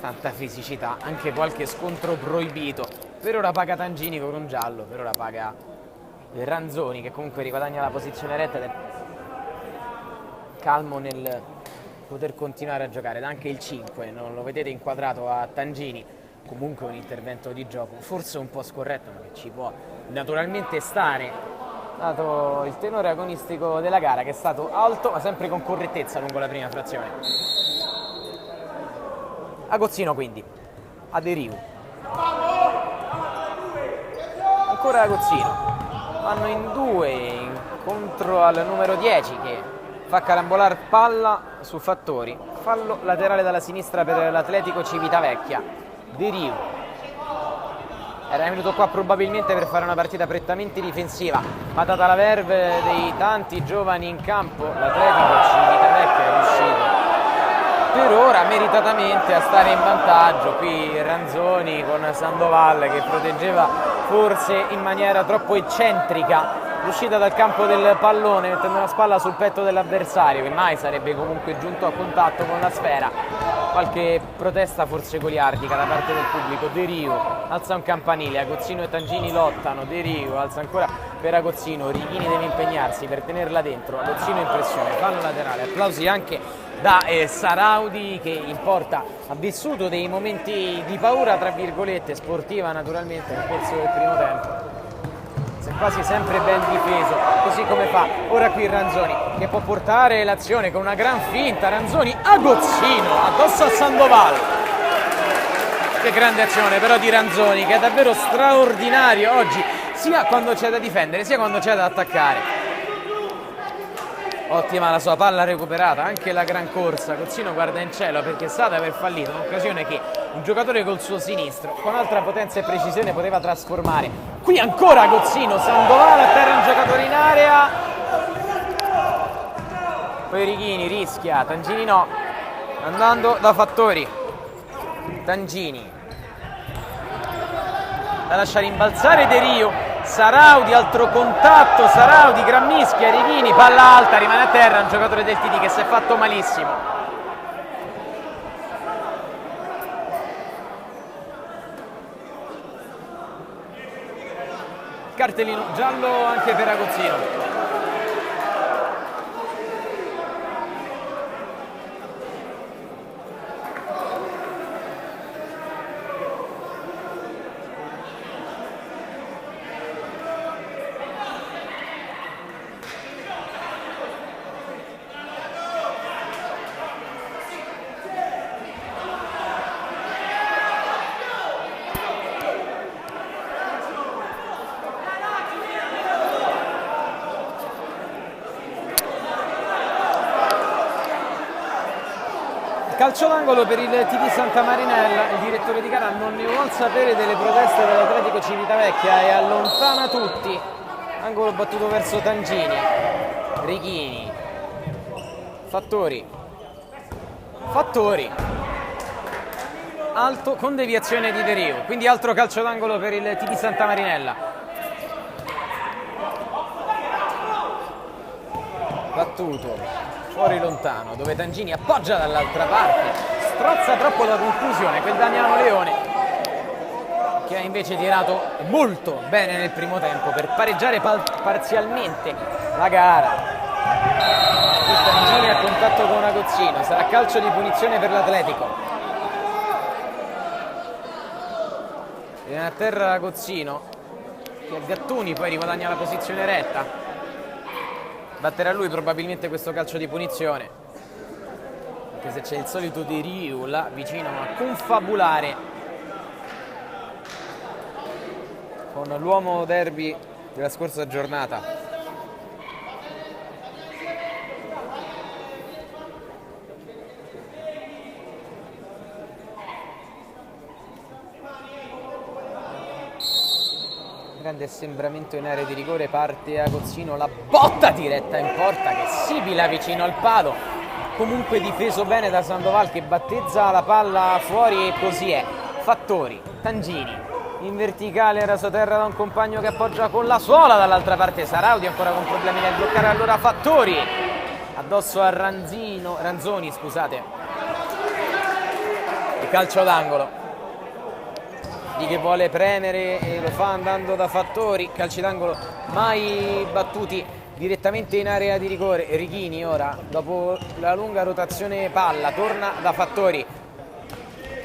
Tanta fisicità, anche qualche scontro proibito. Per ora paga Tangini con un giallo, per ora paga Ranzoni, che comunque riguadagna la posizione retta ed è calmo nel poter continuare a giocare. Ed anche il 5, non lo vedete inquadrato a Tangini. Comunque un intervento di gioco forse un po' scorretto, ma che ci può naturalmente stare, dato il tenore agonistico della gara, che è stato alto ma sempre con correttezza lungo la prima frazione. Agozzino quindi a De Riu, ancora Agozzino, vanno in due contro al numero 10 che fa carambolare palla su Fattori, fallo laterale dalla sinistra per l'Atletico Civitavecchia. De Riu era venuto qua probabilmente per fare una partita prettamente difensiva, ma data la verve dei tanti giovani in campo, l'Atletico Civitavecchia è riuscito per ora meritatamente a stare in vantaggio. Qui Ranzoni con Sandoval che proteggeva forse in maniera troppo eccentrica l'uscita dal campo del pallone, mettendo una spalla sul petto dell'avversario, che mai sarebbe comunque giunto a contatto con la sfera. Qualche protesta forse goliardica da parte del pubblico. De Riu alza un campanile, Agozzino e Tangini lottano, De Riu alza ancora per Agozzino, Righini deve impegnarsi per tenerla dentro, Agozzino in pressione, fallo laterale, applausi anche da Saraudi, che in porta ha vissuto dei momenti di paura tra virgolette sportiva naturalmente nel corso del primo tempo, si è quasi sempre ben difeso, così come fa ora qui Ranzoni, che può portare l'azione con una gran finta. Ranzoni, Agozzino addosso a Sandoval, che grande azione però di Ranzoni, che è davvero straordinario oggi, sia quando c'è da difendere sia quando c'è da attaccare. Ottima la sua palla recuperata, anche la gran corsa. Agozzino guarda in cielo perché sa di aver fallito un'occasione che un giocatore col suo sinistro con altra potenza e precisione poteva trasformare. Qui ancora Agozzino, Sandoval a terra un giocatore in area, poi Righini rischia, Tangini no, andando da Fattori. Tangini da lasciare imbalzare De Riu, Saraudi, altro contatto, Saraudi, gran mischia, Righini, palla alta, rimane a terra un giocatore del TD che si è fatto malissimo. Cartellino giallo anche per Agozzino. Calcio d'angolo per il TD Santa Marinella, il direttore di gara non ne vuol sapere delle proteste dell'Atletico Civitavecchia e allontana tutti angolo battuto verso Tangini, Righini, Fattori, alto con deviazione di De Riu, quindi altro calcio d'angolo per il TD Santa Marinella. Battuto fuori lontano, dove Tangini appoggia dall'altra parte, strozza troppo la conclusione quel Damiano Leone, che ha invece tirato molto bene nel primo tempo per pareggiare parzialmente la gara. Il Tangini a contatto con Agozzino, sarà calcio di punizione per l'Atletico. Viene a terra Agozzino, che Gattuni poi riguadagna la posizione retta. Batterà lui probabilmente questo calcio di punizione, anche se c'è il solito De Riu là vicino a confabulare con l'uomo derby della scorsa giornata. Grande assembramento in area di rigore, parte Agozzino, la botta diretta in porta che sibila vicino al palo, comunque difeso bene da Sandoval che battezza la palla fuori, e così è. Fattori, Tangini in verticale, rasoterra da un compagno che appoggia con la suola, dall'altra parte Saraudi ancora con problemi nel bloccare, allora Fattori addosso a Ranzoni, scusate, e calcio d'angolo di che vuole premere e lo fa andando da Fattori. Calci d'angolo mai battuti direttamente in area di rigore. Righini ora, dopo la lunga rotazione palla, torna da Fattori,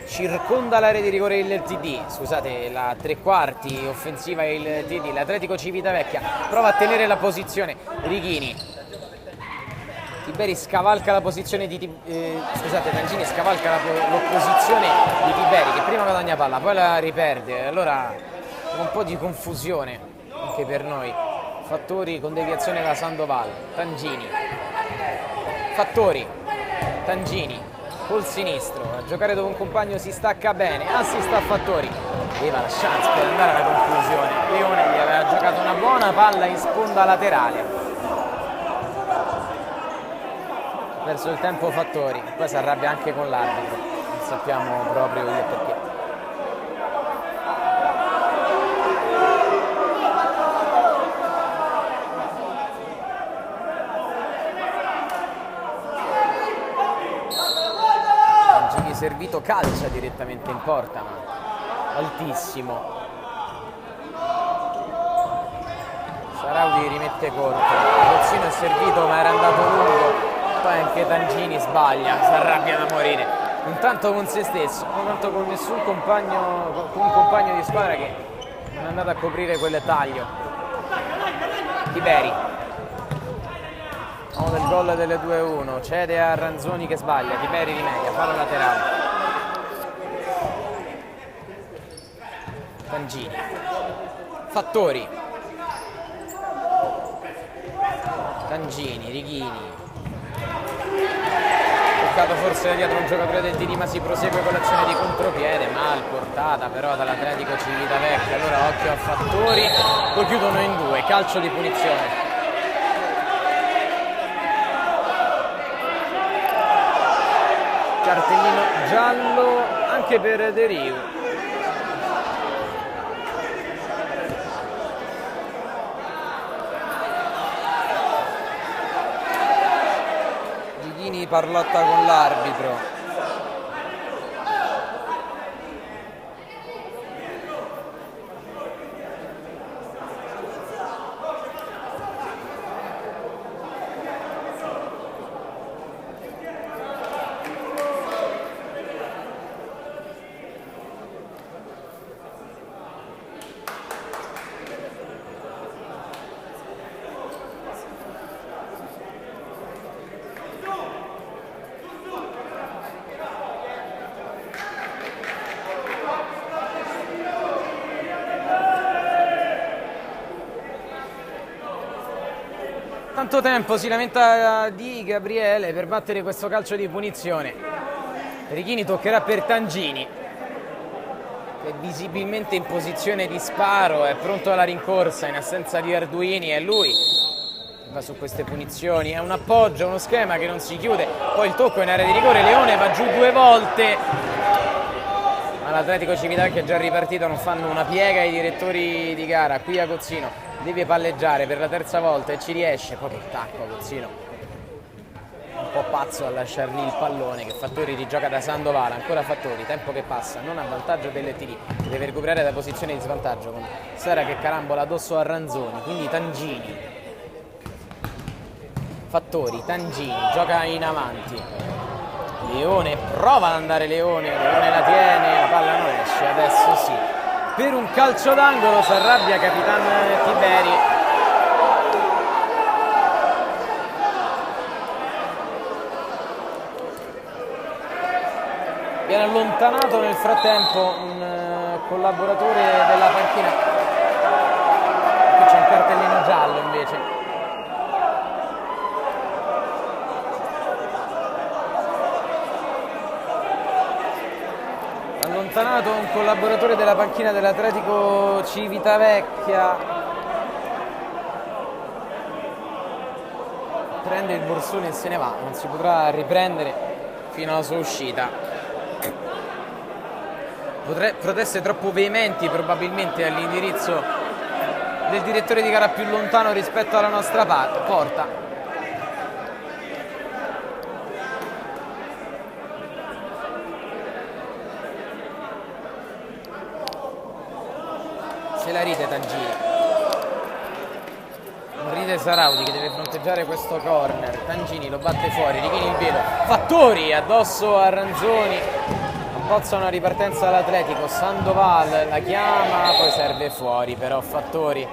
circonda l'area di rigore il TD, scusate, la tre quarti offensiva il TD, l'Atletico Civitavecchia prova a tenere la posizione. Righini, Tiberi scavalca la posizione di Tangini scavalca l'opposizione di Tiberi, che prima guadagna palla, poi la riperde, allora un po' di confusione anche per noi. Fattori con deviazione da Sandoval, Tangini, Fattori, Tangini col sinistro, a giocare dove un compagno si stacca bene, assist a Fattori, aveva la chance per andare alla conclusione, Leone gli aveva giocato una buona palla in sponda laterale. Verso il tempo Fattori, poi si arrabbia anche con l'arbitro, non sappiamo proprio il perché. Tangini servito, calcia direttamente in porta, ma altissimo. Saraudi rimette corto, Agozzino è servito ma era andato lungo. Poi anche Tangini sbaglia, si arrabbia da morire, non tanto con se stesso, non tanto con nessun compagno, con un compagno di squadra che non è andato a coprire quel taglio. Tiberi, uno del gol delle 2-1, cede a Ranzoni che sbaglia, Tiberi rimedia, fallo laterale. Tangini, Fattori, Tangini, Righini, toccato forse dietro un giocatore del TD, ma si prosegue con l'azione di contropiede, mal portata però dall'Atletico Civitavecchia, allora occhio a Fattori, lo chiudono in due, calcio di punizione. Cartellino giallo anche per De Riu. Parlotta con l'arbitro. Tanto tempo si lamenta Di Gabriele per battere questo calcio di punizione. Righini toccherà per Tangini, che è visibilmente in posizione di sparo, è pronto alla rincorsa in assenza di Arduini, è lui che va su queste punizioni, è un appoggio, uno schema che non si chiude, poi il tocco in area di rigore, Leone va giù 2 volte, ma l'Atletico Civitavecchia è già ripartito, non fanno una piega i direttori di gara. Qui Agozzino deve palleggiare per la terza volta e ci riesce, poi che tacco Agozzino, un po' pazzo a lasciar lì il pallone, che Fattori rigioca da Sandoval, ancora Fattori, tempo che passa, non a vantaggio dell'ETD, deve recuperare da posizione di svantaggio con Sera che carambola addosso a Ranzoni, quindi Tangini, Fattori, Tangini, gioca in avanti, Leone, prova ad andare Leone la tiene, la palla non esce, adesso sì, per un calcio d'angolo si arrabbia Capitan Tiberi. Viene allontanato nel frattempo un collaboratore della panchina. Qui c'è un cartellino giallo invece. Allontanato un collaboratore della panchina dell'Atletico Civitavecchia. Prende il borsone e se ne va, non si potrà riprendere fino alla sua uscita. Proteste troppo veementi probabilmente all'indirizzo del direttore di gara più lontano rispetto alla nostra porta. Se la ride Tangini, non ride Saraudi che deve fronteggiare questo corner. Tangini lo batte fuori, Righini il velo, Fattori addosso a Ranzoni, appozza una ripartenza all'Atletico, Sandoval la chiama, poi serve fuori però Fattori,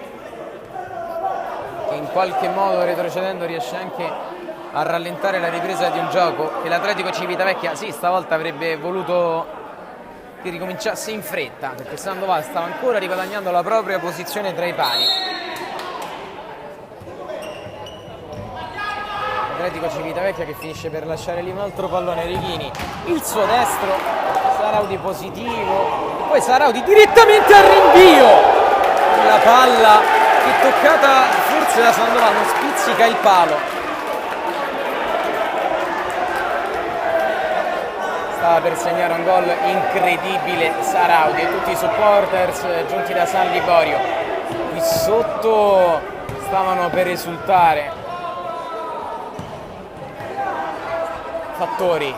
che in qualche modo retrocedendo riesce anche a rallentare la ripresa di un gioco che l'Atletico Civitavecchia sì stavolta avrebbe voluto che ricominciasse in fretta, perché Sandoval stava ancora riguadagnando la propria posizione tra i pali. Atletico Civitavecchia che finisce per lasciare lì un altro pallone, Righini, il suo destro, Saraudi positivo, poi Saraudi direttamente al rinvio, la palla che toccata forse da Sandoval non spizzica il palo, stava per segnare un gol incredibile Saraudi e tutti i supporters giunti da San Liborio qui sotto stavano per esultare. Fattori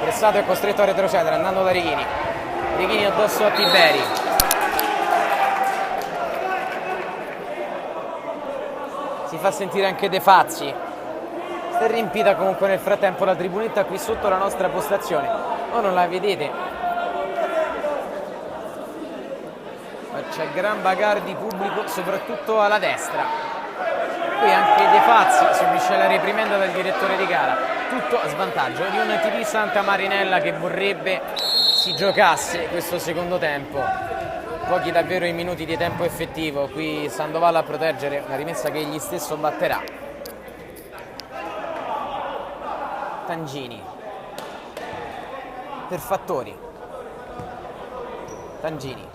pressato e costretto a retrocedere andando da Righini addosso a Tiberi, si fa sentire anche De Fazzi, si è riempita comunque nel frattempo la tribunetta qui sotto la nostra postazione, voi non la vedete ma c'è gran bagarre di pubblico soprattutto alla destra. Qui anche De Fazzi subisce la reprimenda del direttore di gara, tutto a svantaggio di un TD Santa Marinella che vorrebbe si giocasse questo secondo tempo. Pochi davvero i minuti di tempo effettivo, qui Sandoval a proteggere una rimessa che egli stesso batterà. Tangini per Fattori, Tangini,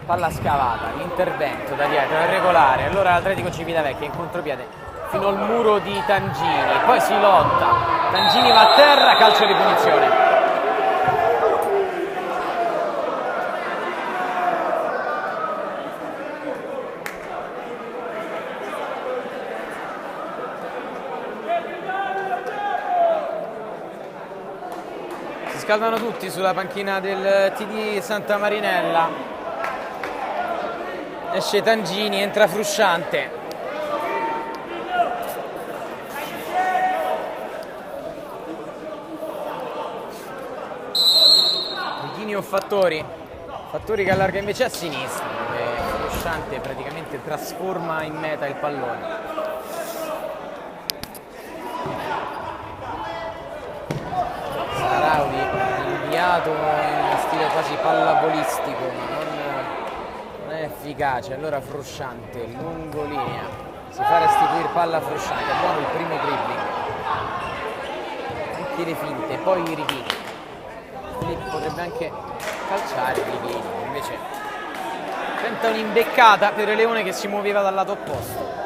palla scavata, l'intervento da dietro è regolare, allora l'Atletico Civitavecchia in contropiede fino al muro di Tangini, poi si lotta, Tangini va a terra, calcio di punizione. Si scaldano tutti sulla panchina del TD Santa Marinella. Esce Tangini, entra Frusciante. Righini o Fattori? Fattori che allarga invece a sinistra, dove Frusciante praticamente trasforma in meta il pallone. Saraudi inviato in stile quasi pallavolistico, efficace, allora Frusciante lungo linea, si fa restituire palla a Frusciante, buono il primo dribbling, fatti le finte, poi i Righini. Filippo potrebbe anche calciare Righini, invece tenta un'imbeccata per Leone che si muoveva dal lato opposto.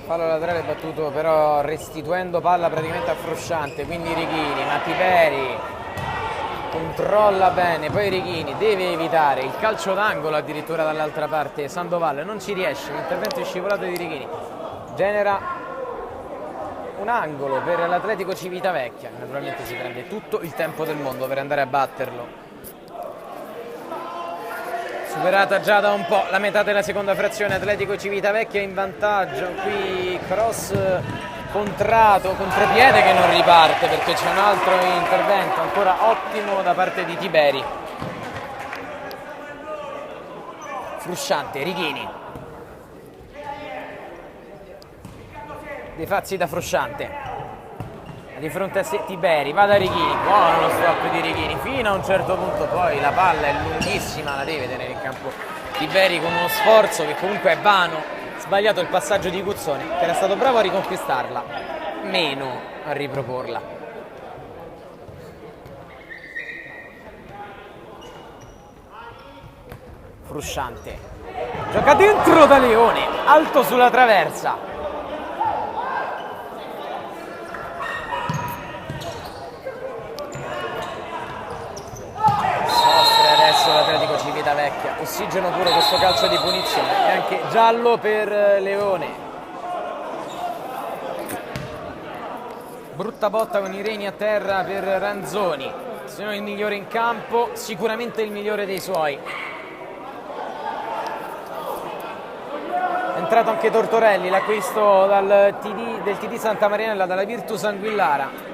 Fallo laterale battuto però restituendo palla praticamente a Frusciante, quindi Righini, Mattiperi controlla bene, poi Righini deve evitare il calcio d'angolo addirittura dall'altra parte, Sandoval non ci riesce, l'intervento è scivolato di Righini, genera un angolo per l'Atletico Civitavecchia, naturalmente si prende tutto il tempo del mondo per andare a batterlo. Superata già da un po' la metà della seconda frazione, Atletico Civitavecchia in vantaggio, qui cross contrato, contropiede che non riparte perché c'è un altro intervento ancora ottimo da parte di Tiberi. Frusciante, Righini. De Fazzi da Frusciante. Di fronte a sé Tiberi, va da Righini, buono lo stop di Righini fino a un certo punto, poi la palla è lunghissima, la deve tenere in campo Tiberi con uno sforzo che comunque è vano, sbagliato il passaggio di Guzzoni che era stato bravo a riconquistarla, meno a riproporla. Frusciante, gioca dentro da Leone, alto sulla traversa. L'Atletico Civitavecchia, ossigeno pure questo calcio di punizione e anche giallo per Leone. Brutta botta con i reni a terra per Ranzoni, se non il migliore in campo, sicuramente il migliore dei suoi. È entrato anche Tortorelli, l'acquisto del TD Santa Marinella, dalla Virtus Anguillara.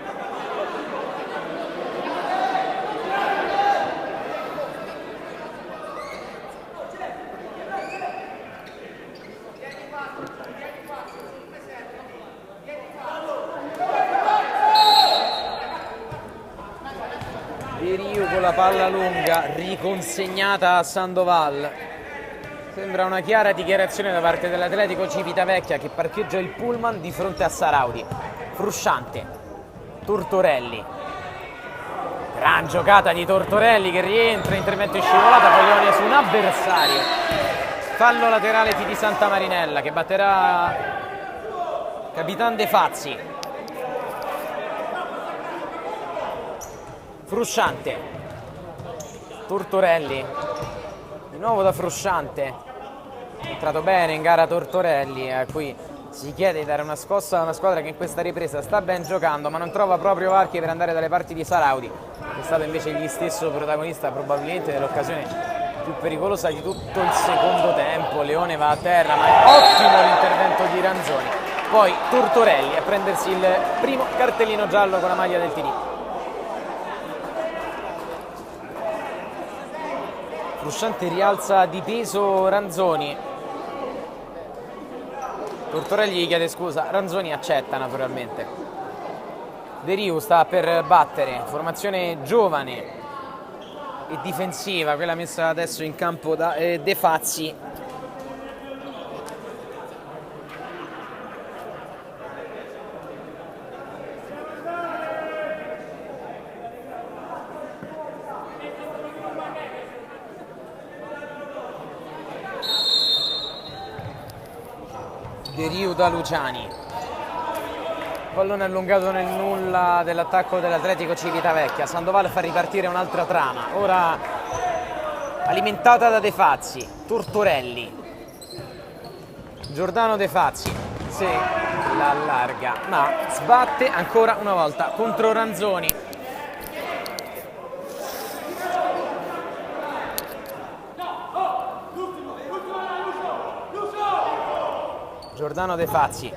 La palla lunga riconsegnata a Sandoval, sembra una chiara dichiarazione da parte dell'Atletico Civitavecchia che parcheggia il pullman di fronte a Saraudi. Frusciante, Tortorelli, gran giocata di Tortorelli che rientra, intervento in scivolata, Paglione su un avversario, fallo laterale TD Santa Marinella che batterà Capitan De Fazzi. Frusciante, Tortorelli, di nuovo da Frusciante, è entrato bene in gara Tortorelli, a cui si chiede di dare una scossa a una squadra che in questa ripresa sta ben giocando ma non trova proprio varchi per andare dalle parti di Saraudi, che è stato invece egli stesso protagonista probabilmente dell'occasione più pericolosa di tutto il secondo tempo. Leone va a terra ma è ottimo l'intervento di Ranzoni, poi Tortorelli a prendersi il primo cartellino giallo con la maglia del TD. Frusciante rialza di peso Ranzoni, Tortorelli gli chiede scusa, Ranzoni accetta naturalmente. De Riu sta per battere, formazione giovane e difensiva, quella messa adesso in campo da De Fazzi. De Riu da Luciani, pallone allungato nel nulla dell'attacco dell'Atletico Civitavecchia. Sandoval fa ripartire un'altra trama, ora alimentata da De Fazzi. Tortorelli, Giordano De Fazzi, sì, la allarga ma sbatte ancora una volta contro Ranzoni. Giordano De Fazzi,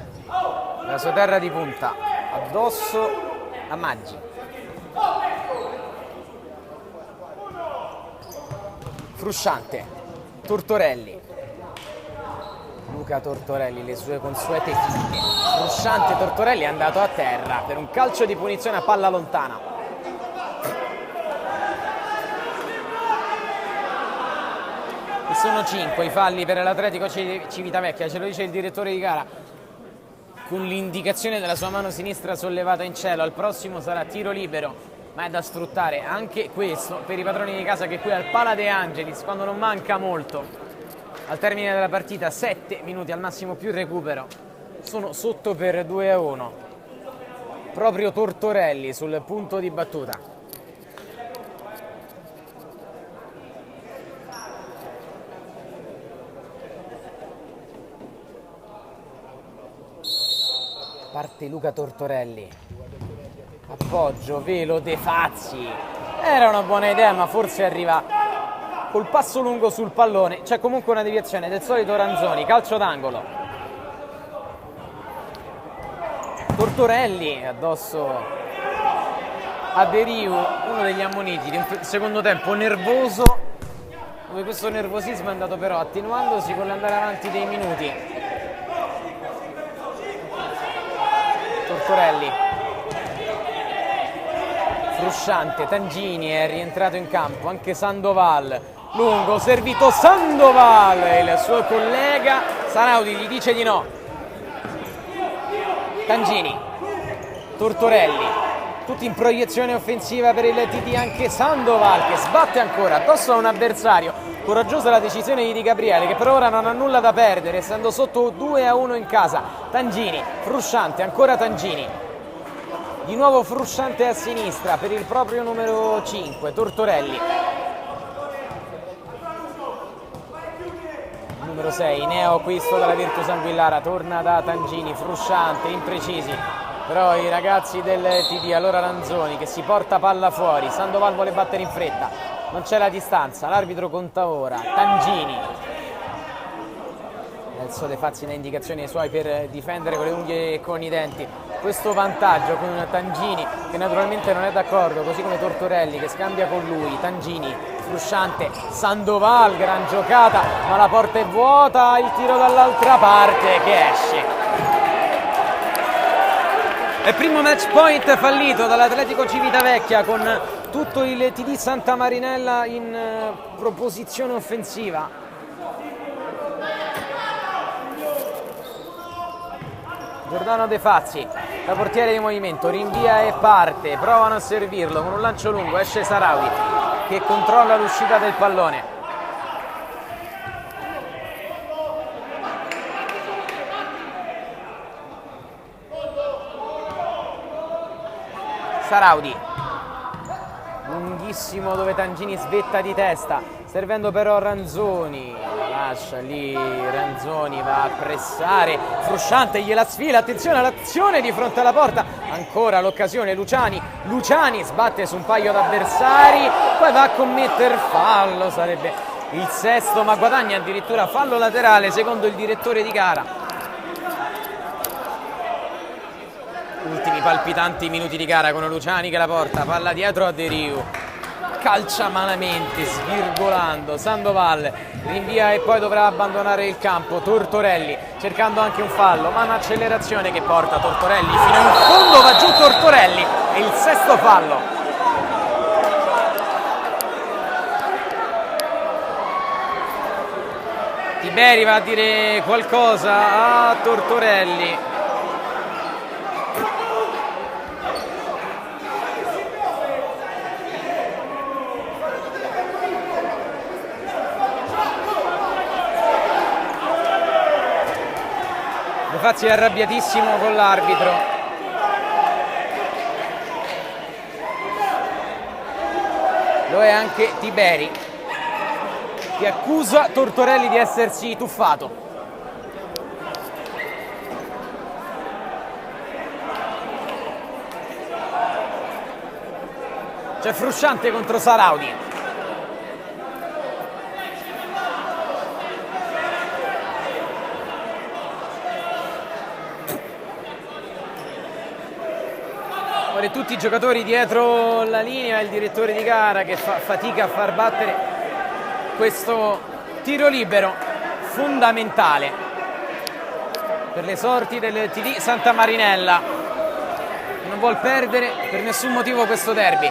la sua terra di punta, addosso a Maggi. Frusciante, Tortorelli, Luca Tortorelli, le sue consuete finte. Frusciante, Tortorelli è andato a terra per un calcio di punizione a palla lontana. sono 5 i falli per l'Atletico Civitavecchia, ce lo dice il direttore di gara con l'indicazione della sua mano sinistra sollevata in cielo. Al prossimo sarà tiro libero, ma è da sfruttare anche questo per i padroni di casa, che qui al Pala De Angelis, quando non manca molto, al termine della partita, 7 minuti al massimo più recupero, sono sotto per 2-1. Proprio Tortorelli sul punto di battuta. Parte Luca Tortorelli, appoggio, velo De Fazzi, era una buona idea ma forse arriva col passo lungo sul pallone. C'è comunque una deviazione del solito Ranzoni, calcio d'angolo. Tortorelli addosso a De Riu, uno degli ammoniti di un secondo tempo nervoso, dove questo nervosismo è andato però attenuandosi con l'andare avanti dei minuti. Tortorelli, Frusciante, Tangini è rientrato in campo, anche Sandoval, lungo, servito Sandoval, il suo collega Sanaudi gli dice di no. Tangini, Tortorelli, tutti in proiezione offensiva per il TD, anche Sandoval che sbatte ancora addosso a un avversario. Coraggiosa la decisione di Di Gabriele, che per ora non ha nulla da perdere, essendo sotto 2-1 in casa. Tangini, Frusciante, ancora Tangini, di nuovo Frusciante a sinistra per il proprio numero 5, Tortorelli. Numero 6, neoacquisto dalla Virtus Anguillara, torna da Tangini, Frusciante, imprecisi però i ragazzi del TD. Allora Ranzoni che si porta palla fuori, Sandoval vuole battere in fretta, non c'è la distanza, l'arbitro conta ora. Tangini, Nelson De Fazzi dà indicazioni ai suoi per difendere con le unghie e con i denti questo vantaggio, con Tangini che naturalmente non è d'accordo, così come Tortorelli che scambia con lui. Tangini, Frusciante, Sandoval, gran giocata ma la porta è vuota, il tiro dall'altra parte che esce. È primo match point fallito dall'Atletico Civitavecchia, con tutto il TD Santa Marinella in proposizione offensiva. Giordano De Fazzi, da portiere di movimento, rinvia e parte, provano a servirlo con un lancio lungo, esce Sarawi che controlla l'uscita del pallone. Saraudi, lunghissimo dove Tangini svetta di testa, servendo però Ranzoni, lascia lì, Ranzoni va a pressare, Frusciante gliela sfila, attenzione all'azione di fronte alla porta, ancora l'occasione, Luciani sbatte su un paio d'avversari, poi va a commettere fallo, sarebbe il sesto ma guadagna addirittura fallo laterale secondo il direttore di gara. Ultimi palpitanti minuti di gara con Luciani che la porta, palla dietro a De Riu, calcia malamente, svirgolando, Sandoval rinvia e poi dovrà abbandonare il campo. Tortorelli cercando anche un fallo, ma un'accelerazione che porta Tortorelli fino in fondo, va giù Tortorelli, è il sesto fallo. Tiberi va a dire qualcosa a Tortorelli. De Fazzi è arrabbiatissimo con l'arbitro. Lo è anche Tiberi, che accusa Tortorelli di essersi tuffato. C'è Frusciante contro Saraudi. Tutti i giocatori dietro la linea, il direttore di gara che fa fatica a far battere questo tiro libero fondamentale per le sorti del TD Santa Marinella, che non vuol perdere per nessun motivo questo derby.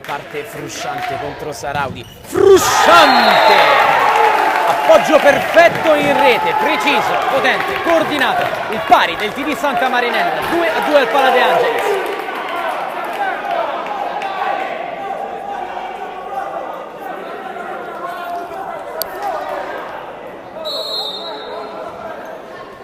parte Frusciante contro Saraudi. Frusciante! Appoggio perfetto in rete, preciso, potente, coordinato, il pari del TD Santa Marinella, 2-2 al Pala De Angelis.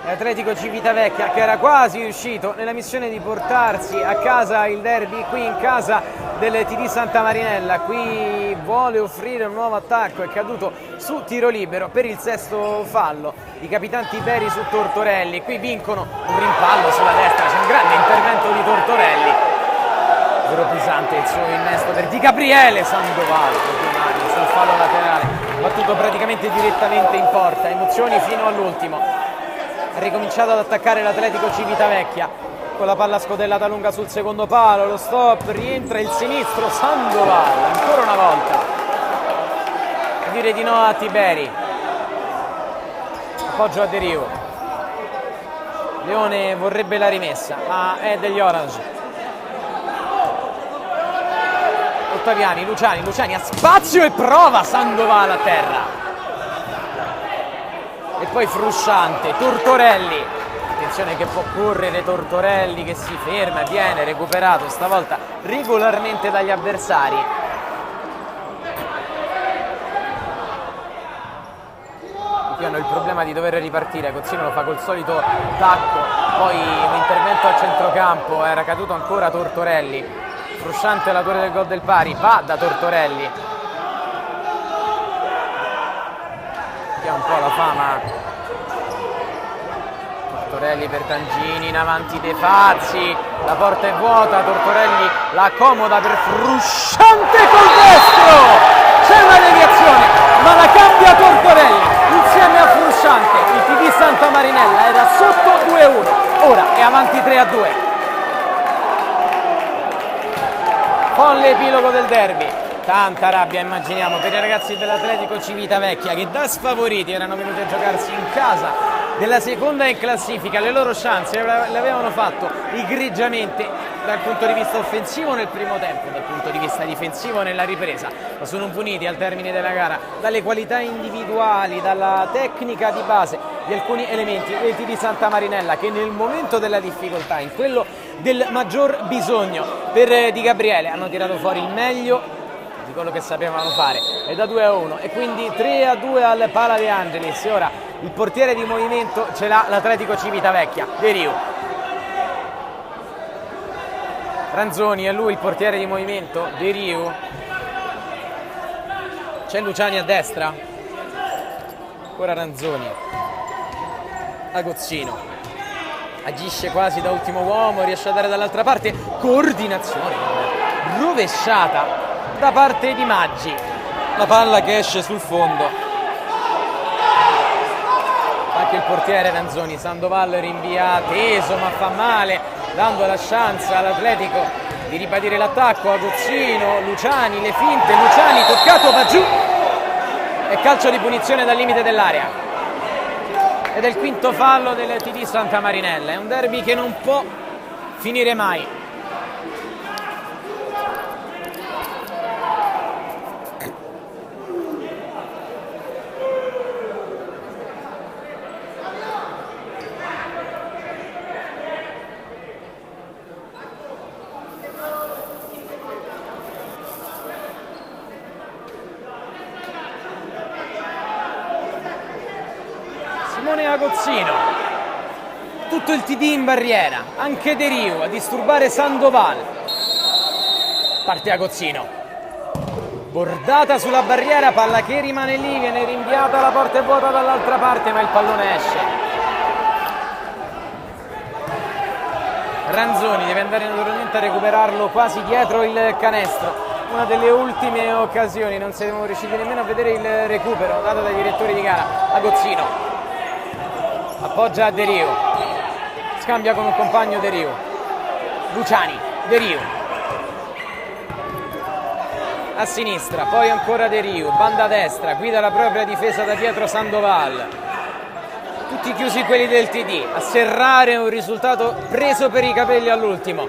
Atletico Civitavecchia, che era quasi riuscito nella missione di portarsi a casa il derby qui in casa del TD Santa Marinella. Qui vuole offrire un nuovo attacco, è caduto su tiro libero per il sesto fallo. I capitanti Beri su Tortorelli, qui vincono un rimpallo sulla destra, c'è un grande intervento di Tortorelli. Vero pesante il suo innesto per Di Gabriele Sandoval sul fallo laterale, battuto praticamente direttamente in porta. Emozioni fino all'ultimo. Ha ricominciato ad attaccare l'Atletico Civitavecchia con la palla scodellata lunga sul secondo palo, lo stop, rientra il sinistro Sandoval ancora una volta a dire di no a Tiberi. Appoggio a De Rio. Leone vorrebbe la rimessa ma è degli Orange. Ottaviani, Luciani ha spazio e prova Sandoval a terra. E poi Frusciante, Tortorelli, attenzione che può correre Tortorelli, che si ferma e viene recuperato stavolta regolarmente dagli avversari. Qui hanno il problema di dover ripartire, Cozzino lo fa col solito tacco, poi un intervento al centrocampo, era caduto ancora Tortorelli. Frusciante l'autore del gol del pari, va da Tortorelli, che ha un po' la fama. Tortorelli per Tangini, in avanti De Fazzi, la porta è vuota, Tortorelli la accomoda per Frusciante col destro, c'è una deviazione ma la cambia Tortorelli insieme a Frusciante. Il TD Santa Marinella era sotto 2-1, ora è avanti 3-2. Folle epilogo del derby. Tanta rabbia immaginiamo per i ragazzi dell'Atletico Civitavecchia che da sfavoriti erano venuti a giocarsi in casa della seconda in classifica. Le loro chance le avevano fatto egregiamente dal punto di vista offensivo nel primo tempo, dal punto di vista difensivo nella ripresa, ma sono puniti al termine della gara dalle qualità individuali, dalla tecnica di base di alcuni elementi del TD Santa Marinella, che nel momento della difficoltà, in quello del maggior bisogno per Di Gabriele, hanno tirato fuori il meglio di quello che sapevano fare. È da 2-1 e quindi 3-2 al Pala De Angelis. Ora il portiere di movimento ce l'ha l'Atletico Civitavecchia, De Rio. Ranzoni è lui il portiere di movimento, De Rio. C'è Luciani a destra, ancora Ranzoni. Agozzino agisce quasi da ultimo uomo, riesce a dare dall'altra parte, coordinazione rovesciata da parte di Maggi, la palla che esce sul fondo. Anche il portiere Ranzoni, Sandoval rinvia teso ma fa male, dando la chance all'Atletico di ribadire l'attacco. Agozzino, Luciani, le finte, Luciani toccato, va giù e calcio di punizione dal limite dell'area. Ed è il quinto fallo del TD Santa Marinella. È un derby che non può finire mai. Agozzino, tutto il TD in barriera, anche De Rio a disturbare Sandoval. Parte Agozzino, bordata sulla barriera, palla che rimane lì, viene rinviata, la porta è vuota dall'altra parte ma il pallone esce. Ranzoni deve andare naturalmente a recuperarlo quasi dietro il canestro, una delle ultime occasioni, non siamo riusciti nemmeno a vedere il recupero dato dai direttori di gara. Agozzino appoggia a De Rio, scambia con un compagno De Rio, Luciani, De Rio a sinistra, poi ancora De Rio, banda destra, guida la propria difesa da dietro Sandoval, tutti chiusi quelli del TD, a serrare un risultato preso per i capelli all'ultimo.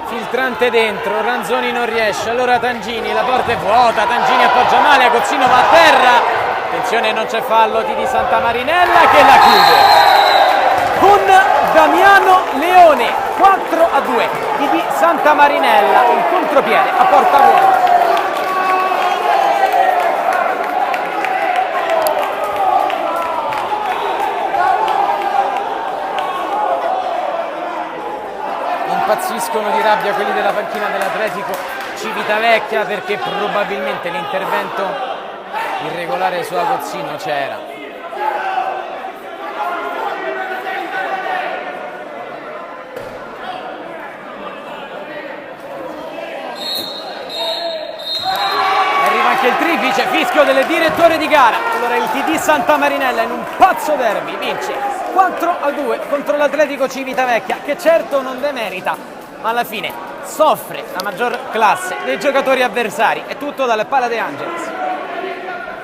filtrante dentro, Ranzoni non riesce, allora Tangini, la porta è vuota, Tangini appoggia male, Agozzino va a terra, attenzione non c'è fallo, TD Santa Marinella che la chiude con Damiano Leone, 4-2, TD Santa Marinella, il contropiede a porta vuota. Impazziscono di rabbia quelli della panchina dell'Atletico Civitavecchia perché probabilmente l'intervento irregolare su Agozzino c'era. Arriva anche il triplice, fischio del direttore di gara. Allora il TD Santa Marinella in un pazzo derby vince 4-2 contro l'Atletico Civitavecchia, che certo non demerita, ma alla fine soffre la maggior classe dei giocatori avversari. È tutto dalle Pala De Angelis.